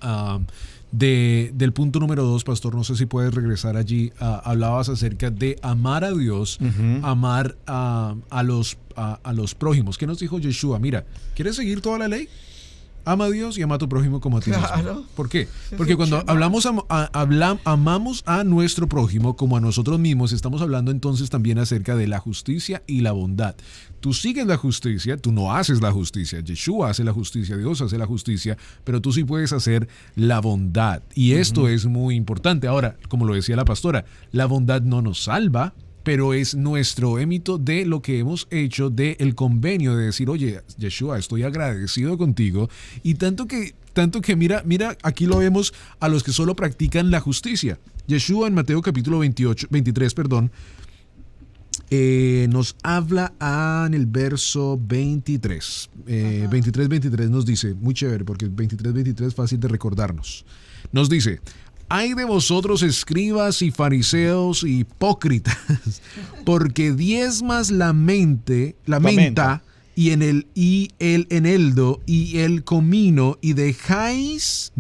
del punto número 2, Pastor, no sé si puedes regresar allí. Hablabas acerca de amar a Dios, amar a los prójimos. ¿Qué nos dijo Yeshua? Mira, ¿quieres seguir toda la ley? Ama a Dios y ama a tu prójimo como a ti Claro. mismo. ¿Por qué? Ese Porque es cuando el tema. amamos a nuestro prójimo como a nosotros mismos, estamos hablando entonces también acerca de la justicia y la bondad. Tú sigues la justicia, tú no haces la justicia. Yeshua hace la justicia, Dios hace la justicia, pero tú sí puedes hacer la bondad. Y esto es muy importante. Ahora, como lo decía la pastora, la bondad no nos salva, pero es nuestro émito de lo que hemos hecho, del convenio, de decir, oye, Yeshua, estoy agradecido contigo. Y tanto que mira, aquí lo vemos a los que solo practican la justicia. Yeshua en Mateo capítulo 23, nos habla en el verso 23. 23 nos dice, muy chévere, porque el 23 es fácil de recordarnos. Nos dice: ay de vosotros, escribas y fariseos hipócritas, porque diezmas la menta y el eneldo y el comino, y dejáis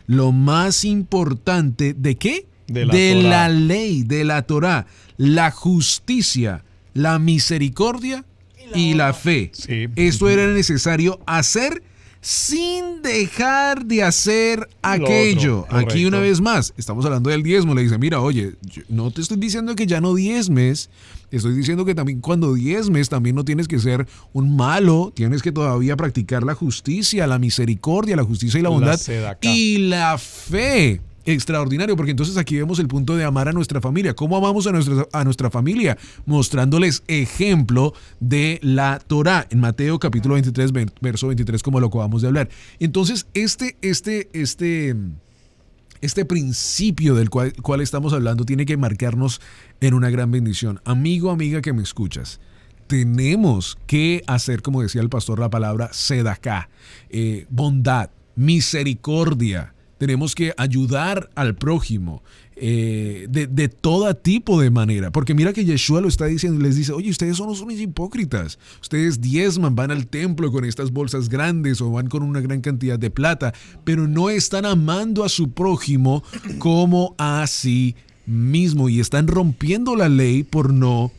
lo más importante, ¿de qué? De la la ley, de la Torá, la justicia, la misericordia y la fe. Sí. Esto era necesario hacer sin dejar de hacer aquello. otro, Aquí correcto. una vez más, estamos hablando del diezmo. Le dice, mira, oye, yo no te estoy diciendo que ya no diezmes, estoy diciendo que también cuando diezmes también no tienes que ser un malo, tienes que todavía practicar la justicia, la misericordia, la justicia y la bondad sedacá. y la fe. Extraordinario, porque entonces aquí vemos el punto de amar a nuestra familia. ¿Cómo amamos a nuestra familia? Mostrándoles ejemplo de la Torá en Mateo capítulo 23, verso 23, como lo acabamos de hablar. Entonces, este principio del cual estamos hablando tiene que marcarnos en una gran bendición. Amigo, amiga que me escuchas, tenemos que hacer, como decía el pastor, la palabra sedacá, bondad, misericordia. Tenemos que ayudar al prójimo de todo tipo de manera. Porque mira que Yeshua lo está diciendo y les dice, oye, ustedes son unos hipócritas. Ustedes diezman, van al templo con estas bolsas grandes o van con una gran cantidad de plata, pero no están amando a su prójimo como a sí mismo y están rompiendo la ley por no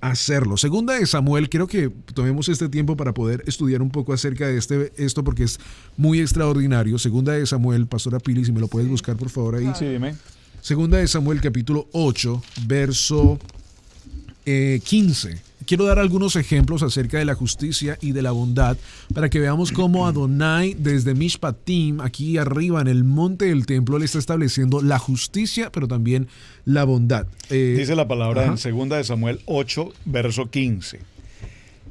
hacerlo. Segunda de Samuel, quiero que tomemos este tiempo para poder estudiar un poco acerca de esto porque es muy extraordinario. Segunda de Samuel, pastora Pili, si me lo puedes buscar por favor ahí. Sí, dime. Segunda de Samuel, capítulo 8, verso 15. Quiero dar algunos ejemplos acerca de la justicia y de la bondad para que veamos cómo Adonai desde Mishpatim, aquí arriba en el monte del templo, le está estableciendo la justicia, pero también la bondad. Dice la palabra ajá. en 2 de Samuel 8, verso 15.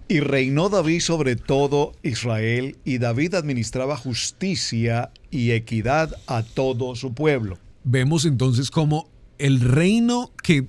Y reinó David sobre todo Israel, y David administraba justicia y equidad a todo su pueblo. Vemos entonces cómo el reino que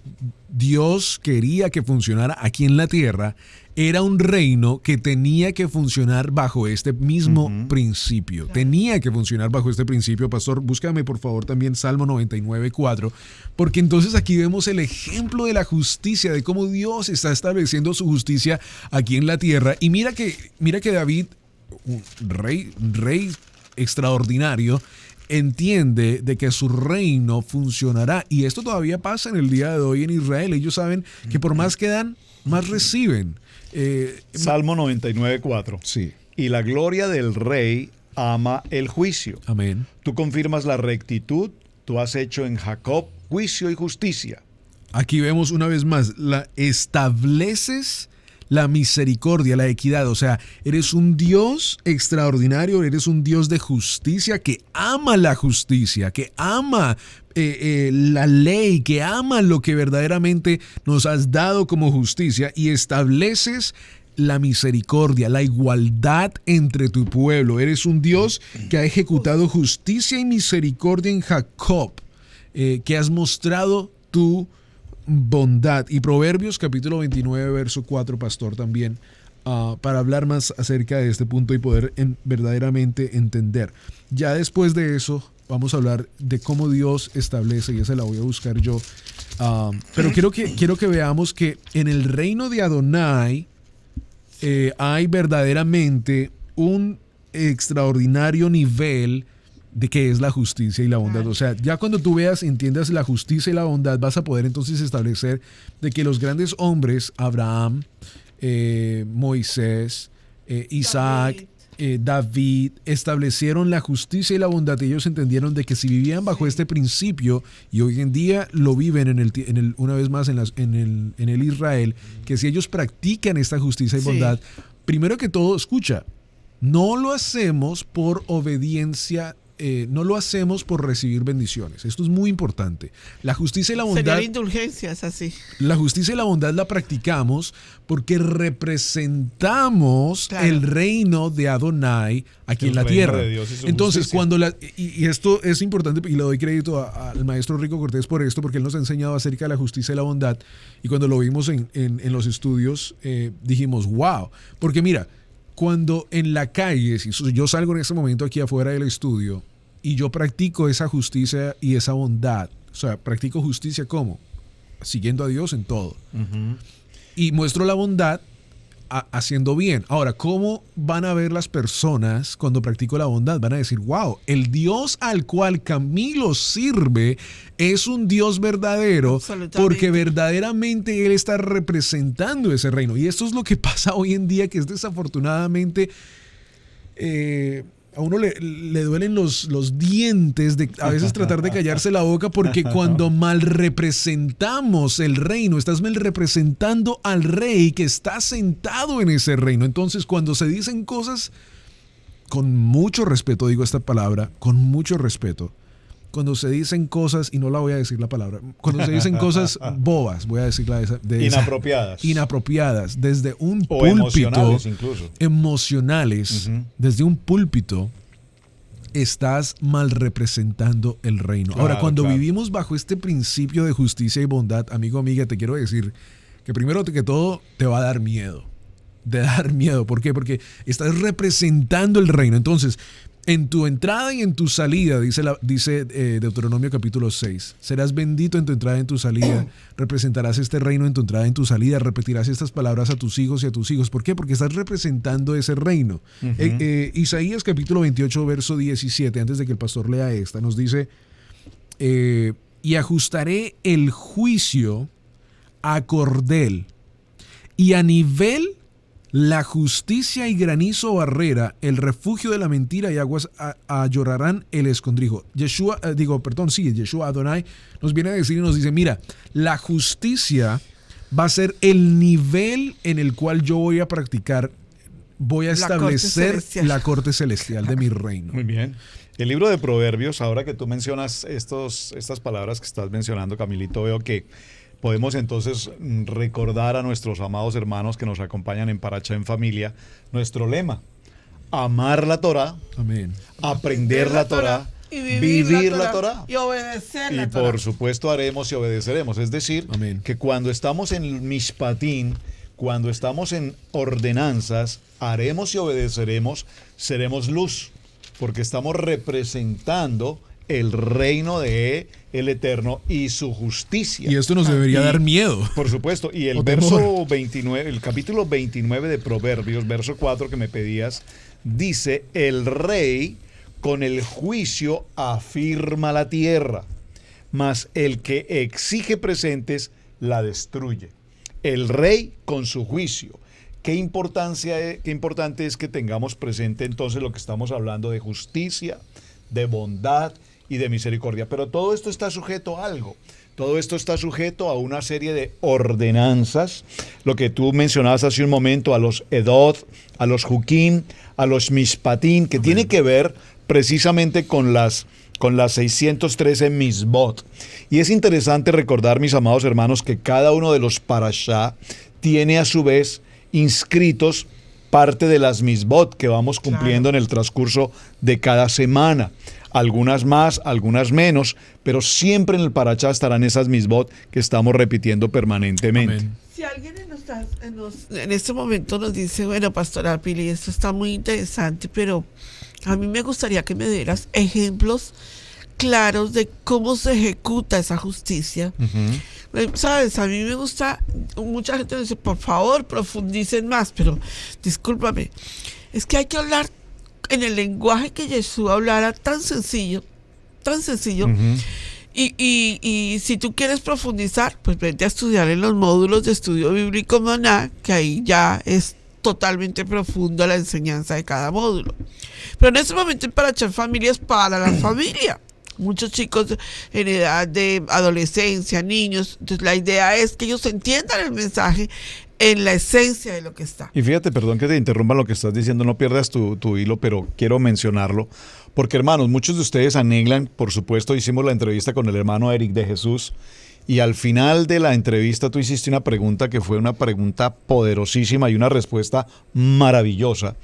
Dios quería que funcionara aquí en la tierra era un reino que tenía que funcionar bajo este mismo principio. Tenía que funcionar bajo este principio. Pastor, búscame por favor también Salmo 99:4, porque entonces aquí vemos el ejemplo de la justicia, de cómo Dios está estableciendo su justicia aquí en la tierra. Y mira que David, un rey extraordinario, entiende de que su reino funcionará. Y esto todavía pasa en el día de hoy en Israel. Ellos saben que por más que dan, más reciben. Salmo 99:4. Sí. Y la gloria del rey ama el juicio. Amén. Tú confirmas la rectitud, tú has hecho en Jacob juicio y justicia. Aquí vemos una vez más, estableces la misericordia, la equidad. O sea, eres un Dios extraordinario, eres un Dios de justicia que ama la justicia, que ama la ley, que ama lo que verdaderamente nos has dado como justicia y estableces la misericordia, la igualdad entre tu pueblo. Eres un Dios que ha ejecutado justicia y misericordia en Jacob, que has mostrado tu bondad. Y Proverbios capítulo 29 verso 4, pastor, también para hablar más acerca de este punto y poder verdaderamente entender. Ya después de eso vamos a hablar de cómo Dios establece, y esa la voy a buscar yo, pero quiero que veamos que en el reino de Adonai hay verdaderamente un extraordinario nivel de qué es la justicia y la bondad. O sea, ya cuando tú entiendas la justicia y la bondad, vas a poder entonces establecer de que los grandes hombres, Abraham, Moisés, Isaac, David establecieron la justicia y la bondad. Ellos entendieron de que si vivían bajo este principio, y hoy en día lo viven una vez más en el Israel, que si ellos practican esta justicia y bondad, primero que todo, escucha, no lo hacemos por obediencia, no lo hacemos por recibir bendiciones. Esto es muy importante. La justicia y la bondad. Serían indulgencias así. La justicia y la bondad la practicamos porque representamos el reino de Adonai aquí en la tierra. Entonces, y esto es importante, y le doy crédito al maestro Rico Cortés por esto, porque él nos ha enseñado acerca de la justicia y la bondad. Y cuando lo vimos en los estudios, dijimos, wow. Porque mira, cuando en la calle, si yo salgo en este momento aquí afuera del estudio y yo practico esa justicia y esa bondad, o sea, practico justicia ¿cómo? Siguiendo a Dios en todo. Y muestro la bondad haciendo bien. Ahora, ¿cómo van a ver las personas cuando practico la bondad? Van a decir, wow, el Dios al cual Camilo sirve es un Dios verdadero, porque verdaderamente Él está representando ese reino. Y esto es lo que pasa hoy en día, que es desafortunadamente... a uno le duelen los dientes de a veces tratar de callarse la boca, porque cuando mal representamos el reino, estás mal representando al rey que está sentado en ese reino. Entonces, cuando se dicen cosas, con mucho respeto, digo esta palabra, con mucho respeto, cuando se dicen cosas, y no la voy a decir la palabra, cuando se dicen cosas bobas, voy a decirla inapropiadas, desde un púlpito, emocionales, desde un púlpito, estás mal representando el reino. Ahora, cuando vivimos bajo este principio de justicia y bondad, amigo, amiga, te quiero decir que primero que todo te va a dar miedo. ¿Por qué? Porque estás representando el reino. Entonces, en tu entrada y en tu salida, dice Deuteronomio capítulo 6, serás bendito en tu entrada y en tu salida, representarás este reino en tu entrada y en tu salida, repetirás estas palabras a tus hijos y a tus hijos. ¿Por qué? Porque estás representando ese reino. Isaías capítulo 28, verso 17, antes de que el pastor lea esta, nos dice, y ajustaré el juicio a cordel, y a nivel la justicia y granizo barrera, el refugio de la mentira y aguas llorarán el escondrijo. Yeshua Adonai nos viene a decir y nos dice, mira, la justicia va a ser el nivel en el cual yo voy a practicar, voy a establecer la corte celestial de mi reino. Muy bien. El libro de Proverbios, ahora que tú mencionas estas palabras que estás mencionando, Camilito, veo que podemos entonces recordar a nuestros amados hermanos que nos acompañan en Parachá en Familia nuestro lema: amar la Torá, amén, aprender la Torá, y vivir la Torá y obedecer la y Torá. por supuesto haremos y obedeceremos. Es decir, amén, que cuando estamos en Mishpatín, cuando estamos en ordenanzas, haremos y obedeceremos, seremos luz, porque estamos representando el reino de el Eterno y su justicia. Y esto nos debería dar miedo. Por supuesto. Y el verso 29, el capítulo 29 de Proverbios, verso 4 que me pedías, dice, el rey con el juicio afirma la tierra, mas el que exige presentes la destruye. El rey con su juicio. Qué importante es que tengamos presente entonces lo que estamos hablando de justicia, de bondad y de misericordia. Pero todo esto está sujeto a algo. Todo esto está sujeto a una serie de ordenanzas. Lo que tú mencionabas hace un momento, a los Edot, a los Jukim, a los Mishpatim, que tiene que ver precisamente con las 613 Misbot. Y es interesante recordar, mis amados hermanos, que cada uno de los Parashá tiene a su vez inscritos parte de las Misbot que vamos cumpliendo en el transcurso de cada semana. Algunas más, algunas menos, pero siempre en el Parachá estarán esas Misbot que estamos repitiendo permanentemente. Amén. Si alguien en este momento nos dice, bueno, Pastora Pili, esto está muy interesante, pero a mí me gustaría que me dieras ejemplos claros de cómo se ejecuta esa justicia. Sabes, a mí me gusta, mucha gente me dice, por favor, profundicen más, pero discúlpame, es que hay que hablar en el lenguaje que Jesús hablara, tan sencillo, y si tú quieres profundizar, pues vete a estudiar en los módulos de estudio bíblico Maná, que ahí ya es totalmente profundo a la enseñanza de cada módulo. Pero en este momento en Parashá en Familia es para la familia. Muchos chicos en edad de adolescencia, niños. Entonces la idea es que ellos entiendan el mensaje en la esencia de lo que está. Y fíjate, perdón que te interrumpa lo que estás diciendo, no pierdas tu hilo, pero quiero mencionarlo. Porque hermanos, muchos de ustedes anhelan, por supuesto, hicimos la entrevista con el hermano Eric de Jesús. Y al final de la entrevista tú hiciste una pregunta que fue una pregunta poderosísima y una respuesta maravillosa.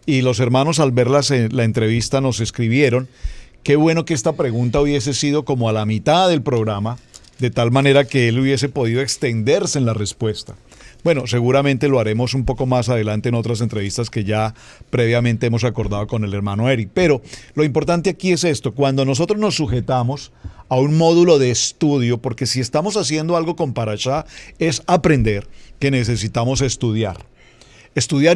Y los hermanos al ver la entrevista nos escribieron, qué bueno que esta pregunta hubiese sido como a la mitad del programa, de tal manera que él hubiese podido extenderse en la respuesta. Bueno, seguramente lo haremos un poco más adelante en otras entrevistas que ya previamente hemos acordado con el hermano Eric. Pero lo importante aquí es esto, cuando nosotros nos sujetamos a un módulo de estudio, porque si estamos haciendo algo con Parashá, es aprender que necesitamos estudiar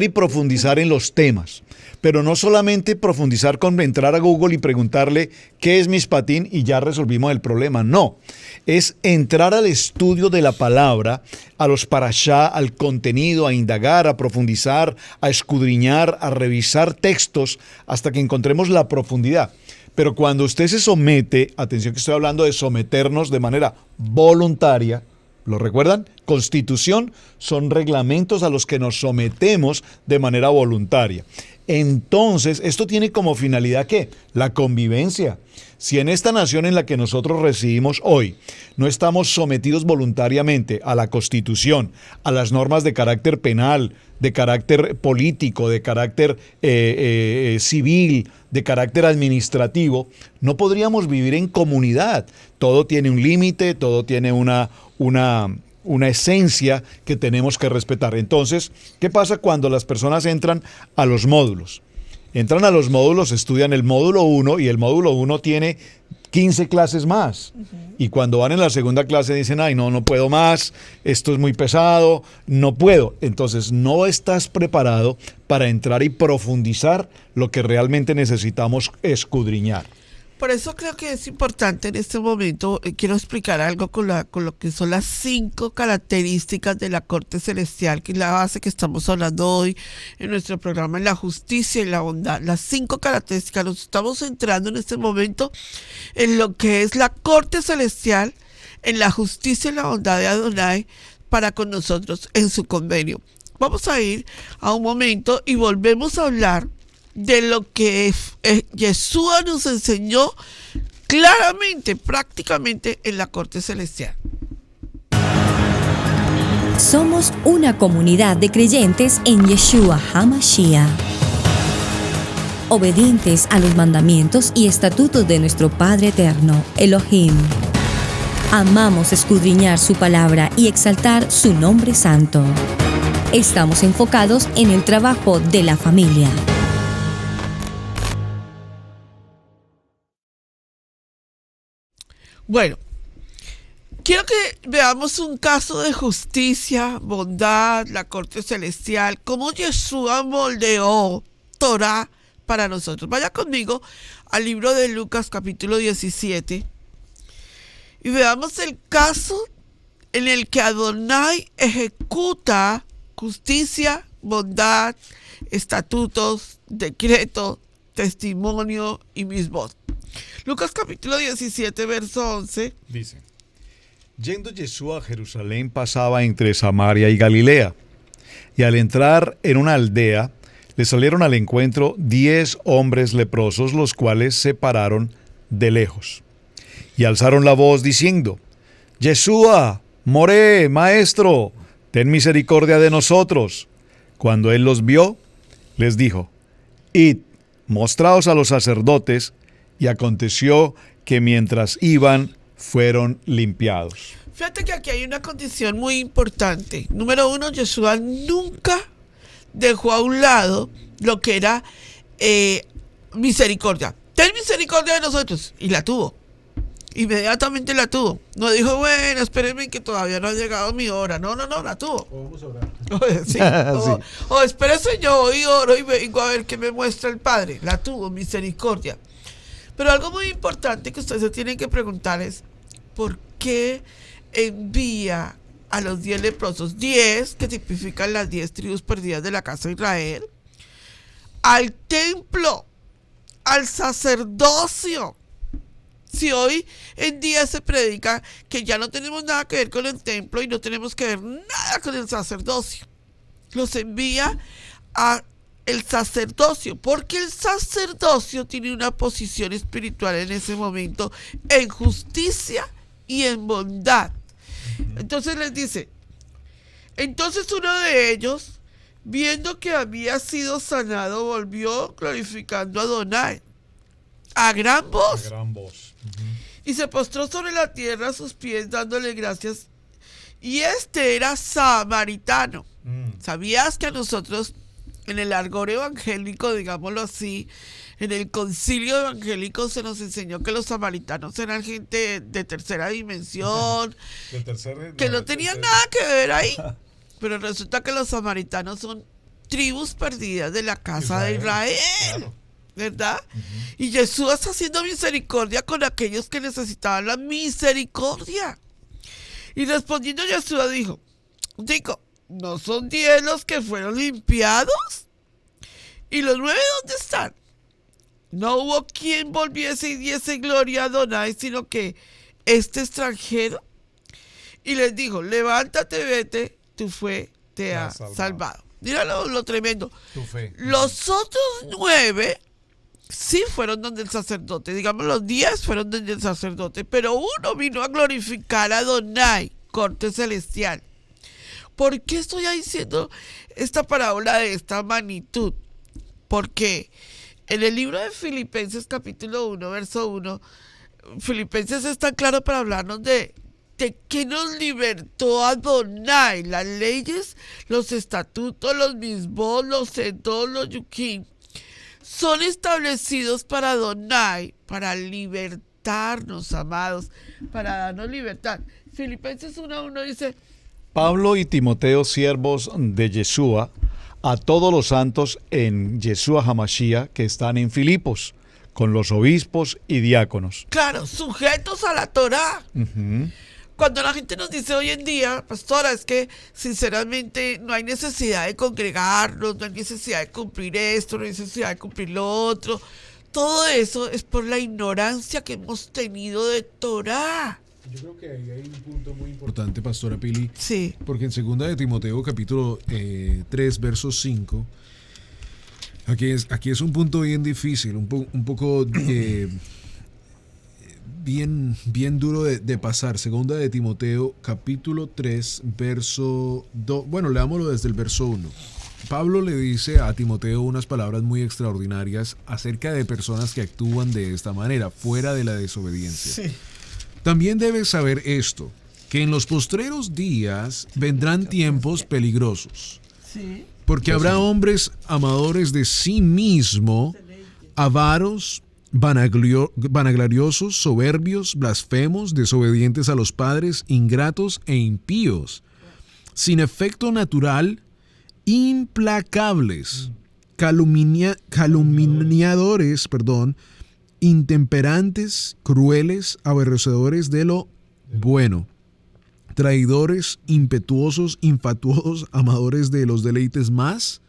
y profundizar en los temas. Pero no solamente profundizar con entrar a Google y preguntarle qué es Mishpatim y ya resolvimos el problema. No, es entrar al estudio de la palabra, a los Parashá, al contenido, a indagar, a profundizar, a escudriñar, a revisar textos hasta que encontremos la profundidad. Pero cuando usted se somete, atención que estoy hablando de someternos de manera voluntaria, ¿lo recuerdan? Constitución son reglamentos a los que nos sometemos de manera voluntaria. Entonces, esto tiene como finalidad ¿qué? La convivencia. Si en esta nación en la que nosotros residimos hoy no estamos sometidos voluntariamente a la Constitución, a las normas de carácter penal, de carácter político, de carácter civil, de carácter administrativo, no podríamos vivir en comunidad. Todo tiene un límite, todo tiene una esencia que tenemos que respetar. Entonces, ¿qué pasa cuando las personas entran a los módulos? Entran a los módulos, estudian el módulo 1 y el módulo 1 tiene 15 clases más. Y cuando van en la segunda clase dicen, ay, no puedo más, esto es muy pesado, no puedo. Entonces, no estás preparado para entrar y profundizar lo que realmente necesitamos escudriñar. Por eso creo que es importante en este momento, quiero explicar algo con lo que son las 5 características de la corte celestial, que es la base que estamos hablando hoy en nuestro programa, en la justicia y la bondad. Las 5 características, nos estamos centrando en este momento en lo que es la corte celestial, en la justicia y la bondad de Adonai para con nosotros en su convenio. Vamos a ir a un momento y volvemos a hablar de lo que Yeshua nos enseñó claramente, prácticamente en la corte celestial. Somos una comunidad de creyentes en Yeshua HaMashiach, obedientes a los mandamientos y estatutos de nuestro Padre Eterno, Elohim. Amamos escudriñar su palabra y exaltar su nombre santo. Estamos enfocados en el trabajo de la familia. Bueno, quiero que veamos un caso de justicia, bondad, la corte celestial, cómo Yeshua moldeó Torah para nosotros. Vaya conmigo al libro de Lucas capítulo 17 y veamos el caso en el que Adonai ejecuta justicia, bondad, estatutos, decreto, testimonio y misbot. Lucas capítulo 17, verso 11. Dice, yendo Yeshua a Jerusalén pasaba entre Samaria y Galilea, y al entrar en una aldea, le salieron al encuentro 10 hombres leprosos, los cuales se pararon de lejos, y alzaron la voz diciendo, Yeshua, Moré, Maestro, ten misericordia de nosotros. Cuando él los vio, les dijo, id, mostraos a los sacerdotes. Y aconteció que mientras iban, fueron limpiados. Fíjate que aquí hay una condición muy importante. Número 1, Yeshua nunca dejó a un lado lo que era misericordia. Ten misericordia de nosotros. Y la tuvo. Inmediatamente la tuvo. No dijo, bueno, espérenme que todavía no ha llegado mi hora. No, la tuvo. O vamos a orar. Sí. O espérese, yo hoy oro y vengo a ver qué me muestra el Padre. La tuvo, misericordia. Pero algo muy importante que ustedes se tienen que preguntar es, ¿por qué envía a los 10 leprosos, 10 que tipifican las 10 tribus perdidas de la casa de Israel, al templo, al sacerdocio. Si hoy en día se predica que ya no tenemos nada que ver con el templo y no tenemos que ver nada con el sacerdocio, los envía a el sacerdocio, porque el sacerdocio tiene una posición espiritual en ese momento en justicia y en bondad. Entonces les dice, entonces uno de ellos, viendo que había sido sanado, volvió glorificando a Adonai a gran voz. Y se postró sobre la tierra a sus pies dándole gracias. Y este era samaritano. ¿Sabías que a nosotros, en el argot evangélico, digámoslo así, en el concilio evangélico se nos enseñó que los samaritanos eran gente de tercera dimensión, que no tenían nada que ver ahí? Pero resulta que los samaritanos son tribus perdidas de la casa de Israel. Claro. ¿Verdad? Y Jesús está haciendo misericordia con aquellos que necesitaban la misericordia. Y respondiendo Jesús dijo, ¿no son 10 los que fueron limpiados? ¿Y los 9 dónde están? No hubo quien volviese y diese gloria a Adonai, sino que este extranjero. Y les dijo, levántate, vete, tu fe te ha salvado. Mira lo tremendo. Tu fe. Los otros 9 sí fueron donde el sacerdote, digamos los 10 fueron donde el sacerdote, pero uno vino a glorificar a Adonai, corte celestial. ¿Por qué estoy diciendo esta parábola de esta magnitud? Porque en el libro de Filipenses capítulo 1, verso 1, Filipenses es tan claro para hablarnos de que nos libertó Adonai, las leyes, los estatutos, los misbos, los sedot, los yukim, son establecidos para Adonai, para libertarnos, amados, para darnos libertad. Filipenses 1:1 dice, Pablo y Timoteo, siervos de Yeshua, a todos los santos en Yeshua Hamashiach que están en Filipos, con los obispos y diáconos. Claro, sujetos a la Torá. Cuando la gente nos dice hoy en día, pastora, es que sinceramente no hay necesidad de congregarnos, no hay necesidad de cumplir esto, no hay necesidad de cumplir lo otro. Todo eso es por la ignorancia que hemos tenido de Torá. Yo creo que ahí hay un punto muy importante, pastora Pili. Sí. Porque en 2 de Timoteo, capítulo 3, verso 5, aquí es un punto bien difícil, un poco bien duro de pasar. 2 de Timoteo, capítulo 3, verso 2. Bueno, leámoslo desde el verso 1. Pablo le dice a Timoteo unas palabras muy extraordinarias acerca de personas que actúan de esta manera, fuera de la desobediencia. Sí. También debes saber esto, que en los postreros días vendrán tiempos peligrosos. Sí. Porque habrá hombres amadores de sí mismo, avaros, vanagloriosos, soberbios, blasfemos, desobedientes a los padres, ingratos e impíos, sin efecto natural, implacables, calumniadores, intemperantes, crueles, aborrecedores de lo bueno, traidores, impetuosos, infatuosos, amadores de los deleites más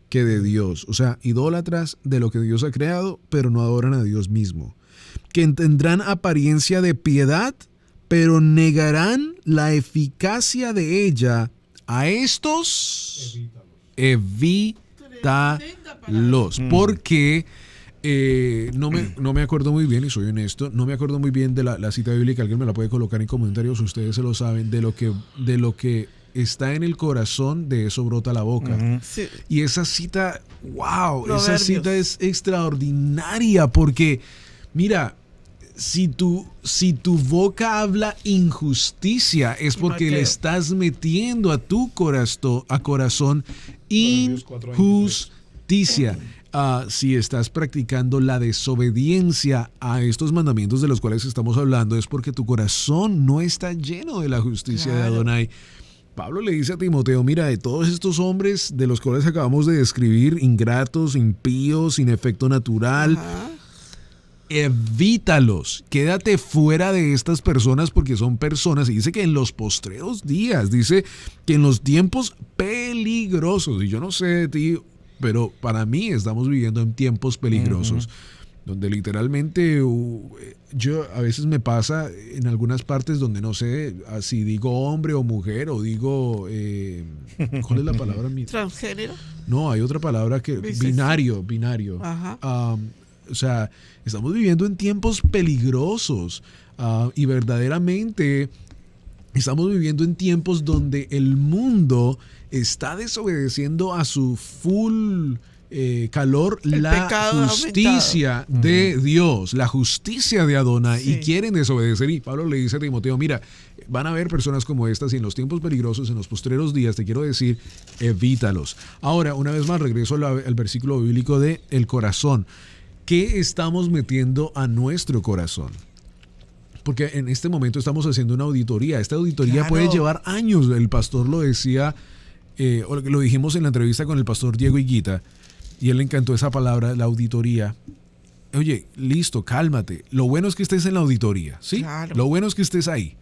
que de Dios, o sea, idólatras de lo que Dios ha creado, pero no adoran a Dios mismo, que tendrán apariencia de piedad, pero negarán la eficacia de ella. A estos evítalos, porque no me acuerdo muy bien, y soy honesto, no me acuerdo muy bien de la cita bíblica. Alguien me la puede colocar en comentarios, ustedes se lo saben, de lo que está en el corazón, de eso brota la boca. Sí. Y esa cita, wow, esa cita es extraordinaria, porque mira, si tu boca habla injusticia, es porque le estás metiendo a tu corazón injusticia. Si estás practicando la desobediencia a estos mandamientos de los cuales estamos hablando, es porque tu corazón no está lleno de la justicia de Adonai. Pablo le dice a Timoteo, mira, de todos estos hombres de los cuales acabamos de describir, ingratos, impíos, sin efecto natural, evítalos, quédate fuera de estas personas porque son personas, y dice que en los postreros días, dice que en los tiempos peligrosos, y yo no sé de ti, pero para mí estamos viviendo en tiempos peligrosos, donde literalmente yo a veces me pasa en algunas partes donde no sé si digo hombre o mujer o digo, ¿cuál es la palabra? ¿Transgénero? No, hay otra palabra que, binario. Ajá. O sea, estamos viviendo en tiempos peligrosos y verdaderamente estamos viviendo en tiempos donde el mundo está desobedeciendo a su full calor la justicia de Dios, la justicia de Adonai, y quieren desobedecer. Y Pablo le dice a Timoteo, mira, van a haber personas como estas y en los tiempos peligrosos, en los postreros días, te quiero decir, evítalos. Ahora, una vez más, regreso al versículo bíblico de el corazón. ¿Qué estamos metiendo a nuestro corazón? Porque en este momento estamos haciendo una auditoría. Esta auditoría puede llevar años. El pastor lo decía, lo dijimos en la entrevista con el pastor Diego Higuita, y él le encantó esa palabra, la auditoría. Oye, listo, cálmate. Lo bueno es que estés en la auditoría, ¿sí? Claro. Lo bueno es que estés ahí.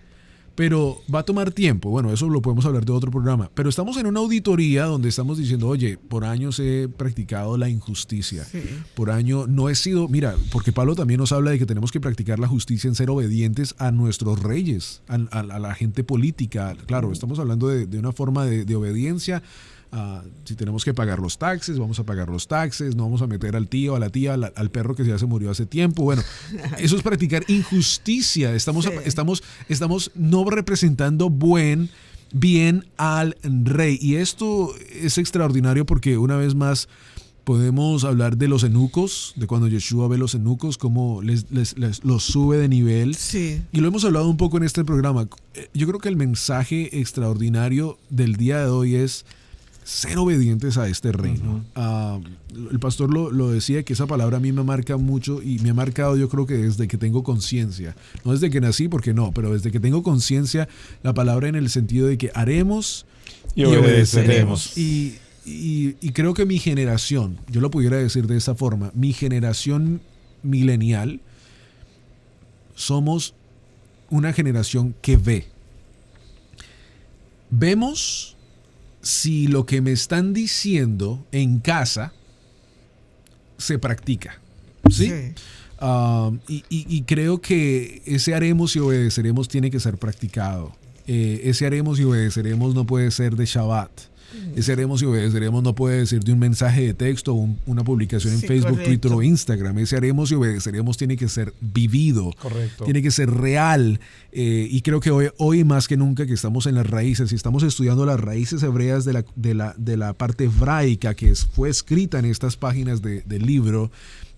Pero va a tomar tiempo. Bueno, eso lo podemos hablar de otro programa. Pero estamos en una auditoría donde estamos diciendo, oye, por años he practicado la injusticia. Sí. Por año no he sido, mira, porque Pablo también nos habla de que tenemos que practicar la justicia en ser obedientes a nuestros reyes, a la gente política. Claro, estamos hablando de una forma de obediencia. Si tenemos que pagar los taxes, vamos a pagar los taxes, no vamos a meter al tío, a la tía, al perro que ya se murió hace tiempo. Bueno, eso es practicar injusticia. Estamos no representando bien al rey. Y esto es extraordinario porque una vez más podemos hablar de los eunucos, de cuando Yeshua ve los eunucos, cómo los sube de nivel. Sí. Y lo hemos hablado un poco en este programa. Yo creo que el mensaje extraordinario del día de hoy es ser obedientes a este reino. El pastor lo decía, que esa palabra a mí me marca mucho y me ha marcado, yo creo que desde que tengo conciencia. No desde que nací, porque no, pero desde que tengo conciencia, la palabra en el sentido de que haremos y obedeceremos. Y creo que mi generación, yo lo pudiera decir de esa forma, mi generación milenial, somos una generación que ve. Vemos si lo que me están diciendo en casa se practica, ¿sí? Y creo que ese haremos y obedeceremos tiene que ser practicado. Ese haremos y obedeceremos no puede ser de Shabbat. Ese haremos y obedeceremos no puede decir de un mensaje de texto o una publicación en Facebook, correcto, Twitter o Instagram. Ese haremos y obedeceremos tiene que ser vivido. Correcto. Tiene que ser real. Y creo que hoy más que nunca que estamos en las raíces y estamos estudiando las raíces hebreas de la parte hebraica que fue escrita en estas páginas del libro,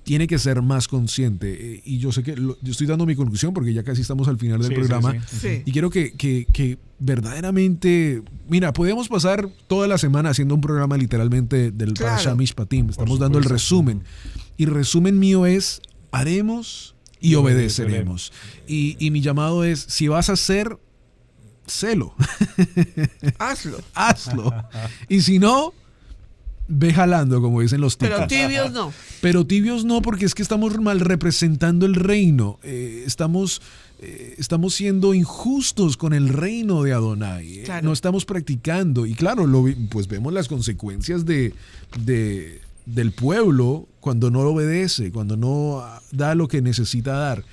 tiene que ser más consciente. Y yo sé que yo estoy dando mi conclusión porque ya casi estamos al final del programa. Sí. Y quiero que verdaderamente, mira, podemos pasar toda la semana haciendo un programa literalmente del Parashá Mishpatim. Estamos dando el resumen. Y el resumen mío es, haremos y obedeceremos. Y mi llamado es, si vas a hacer, sélo. Hazlo. Y si no, ve jalando, como dicen los tipos. Pero tibios no. Pero tibios no, porque es que estamos mal representando el reino. Estamos siendo injustos con el reino de Adonai. Claro. No estamos practicando. Y claro, pues vemos las consecuencias del pueblo cuando no obedece, cuando no da lo que necesita dar.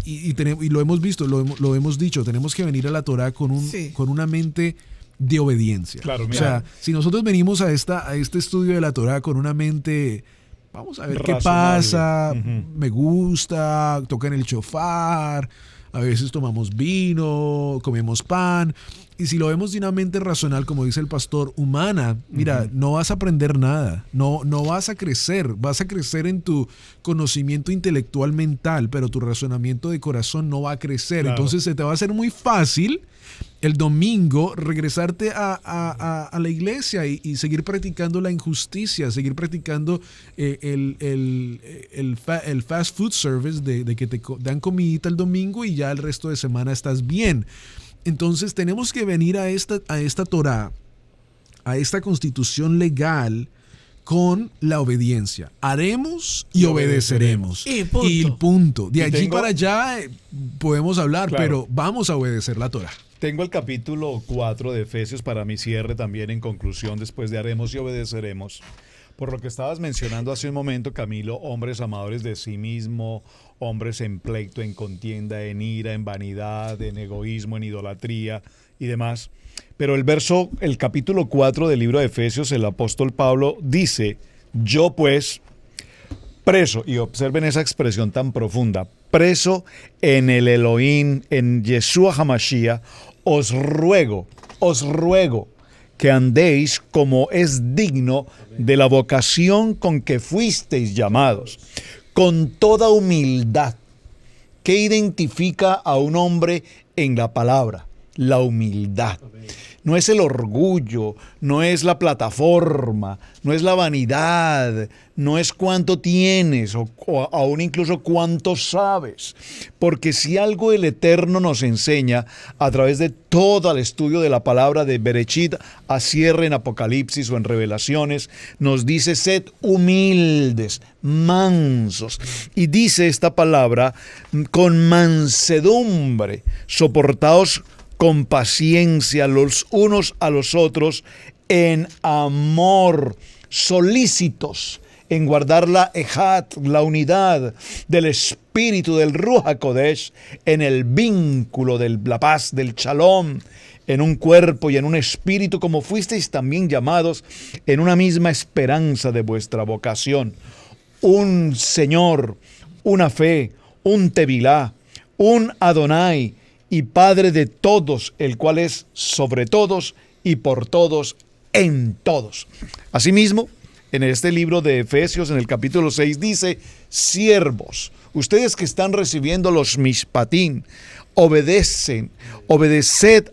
Y lo hemos visto, lo hemos dicho, tenemos que venir a la Torah con una mente de obediencia. Claro, mira. O sea, si nosotros venimos a este estudio de la Torah con una mente, vamos a ver razonable, qué pasa, me gusta, tocan el shofar, a veces tomamos vino, comemos pan, y si lo vemos de una mente racional, como dice el pastor, humana, mira, no vas a aprender nada, no vas a crecer en tu conocimiento intelectual mental, pero tu razonamiento de corazón no va a crecer. Claro. Entonces se te va a hacer muy fácil el domingo regresarte a la iglesia y seguir practicando la injusticia, seguir practicando el fast food service de que te dan comidita el domingo y ya el resto de semana estás bien. Entonces tenemos que venir a esta Torah, a esta constitución legal, con la obediencia. Haremos y obedeceremos. Y punto. Y punto. De allí para allá podemos hablar, pero vamos a obedecer la Torah. Tengo el capítulo 4 de Efesios para mi cierre también en conclusión después de haremos y obedeceremos. Por lo que estabas mencionando hace un momento, Camilo, hombres amadores de sí mismo, hombres en pleito, en contienda, en ira, en vanidad, en egoísmo, en idolatría y demás. Pero el capítulo 4 del libro de Efesios, el apóstol Pablo dice, yo pues, preso, y observen esa expresión tan profunda, preso en el Elohim, en Yeshua HaMashiach, os ruego que andéis como es digno de la vocación con que fuisteis llamados, con toda humildad. ¿Qué identifica a un hombre en la palabra? La humildad. No es el orgullo, no es la plataforma, no es la vanidad, no es cuánto tienes o aún incluso cuánto sabes. Porque si algo el Eterno nos enseña a través de todo el estudio de la palabra de Berechit a cierre en Apocalipsis o en Revelaciones, nos dice sed humildes, mansos. Y dice esta palabra con mansedumbre, soportaos con paciencia los unos a los otros, en amor, solícitos en guardar la ejat, la unidad del espíritu del Ruach HaKodesh, en el vínculo de la paz, del shalom, en un cuerpo y en un espíritu, como fuisteis también llamados en una misma esperanza de vuestra vocación. Un Señor, una fe, un Tevilá, un Adonai, y Padre de todos, el cual es sobre todos y por todos en todos. Asimismo, en este libro de Efesios, en el capítulo 6, dice, siervos, ustedes que están recibiendo los mishpatim, obedeced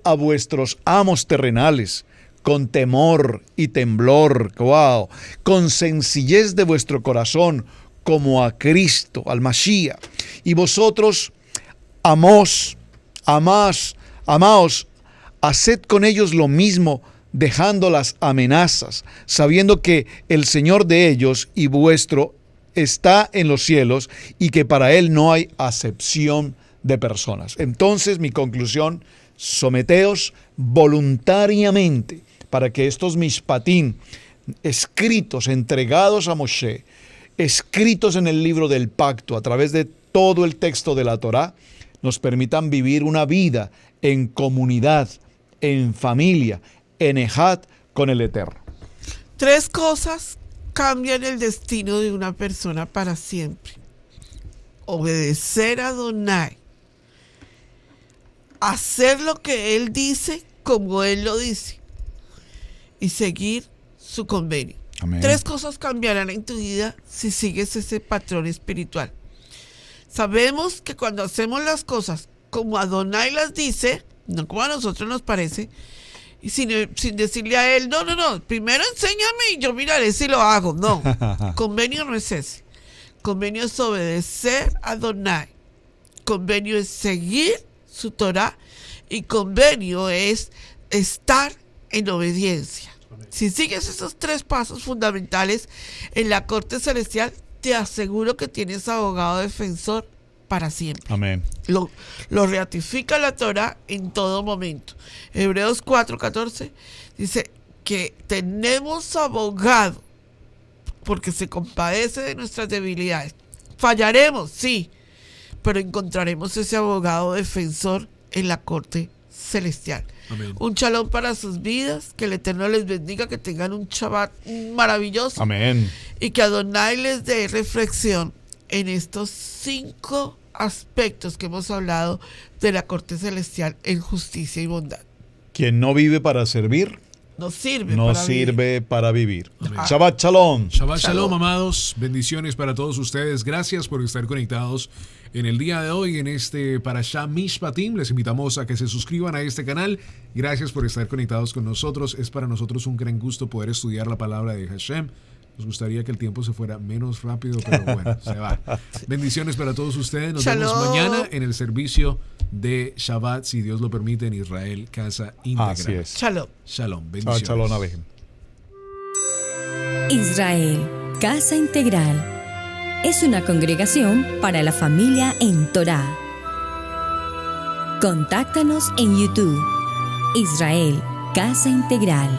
a vuestros amos terrenales, con temor y temblor, con sencillez de vuestro corazón, como a Cristo, al Mashiach. Y vosotros, amaos, haced con ellos lo mismo, dejando las amenazas, sabiendo que el Señor de ellos y vuestro está en los cielos y que para Él no hay acepción de personas. Entonces, mi conclusión, someteos voluntariamente para que estos mishpatim, escritos, entregados a Moshe, escritos en el libro del pacto a través de todo el texto de la Torá, nos permitan vivir una vida en comunidad, en familia, en ejat con el Eterno. 3 cosas cambian el destino de una persona para siempre. Obedecer a Adonai, hacer lo que Él dice como Él lo dice y seguir su convenio. Amén. 3 cosas cambiarán en tu vida si sigues ese patrón espiritual. Sabemos que cuando hacemos las cosas como Adonai las dice, no como a nosotros nos parece, y sin decirle a Él, no, primero enséñame y yo miraré si lo hago. No, convenio no es ese. Convenio es obedecer a Adonai. Convenio es seguir su Torah. Y convenio es estar en obediencia. Si sigues esos 3 pasos fundamentales en la corte celestial, te aseguro que tienes abogado defensor para siempre. Amén. Lo ratifica la Torah en todo momento. Hebreos 4:14 dice que tenemos abogado porque se compadece de nuestras debilidades. Fallaremos, sí, pero encontraremos ese abogado defensor en la corte celestial. Amén. Un shalom para sus vidas, que el Eterno les bendiga, que tengan un Shabbat maravilloso. Amén. Y que Adonai les dé reflexión en estos 5 aspectos que hemos hablado de la corte celestial en justicia y bondad. Quien no vive para servir, no sirve para vivir. Amén. Shabbat Shalom. Shabbat Shalom, amados. Bendiciones para todos ustedes. Gracias por estar conectados en el día de hoy en este Parashá Mishpatim. Les invitamos a que se suscriban a este canal. Gracias por estar conectados con nosotros. Es para nosotros un gran gusto poder estudiar la palabra de Hashem. Nos gustaría que el tiempo se fuera menos rápido, pero bueno, se va. Bendiciones para todos ustedes. Nos vemos mañana en el servicio de Shabbat, si Dios lo permite, en Israel, Casa Íntegra. Así es. Shalom. Shalom. Bendiciones. Shalom, Abejem. Israel, Casa Integral, es una congregación para la familia en Torá. Contáctanos en YouTube, Israel, Casa Integral.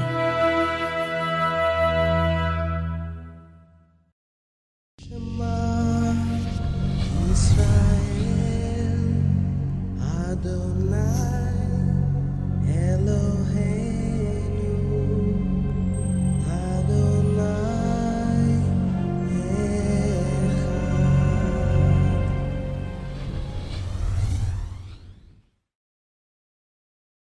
Israel, Adonai.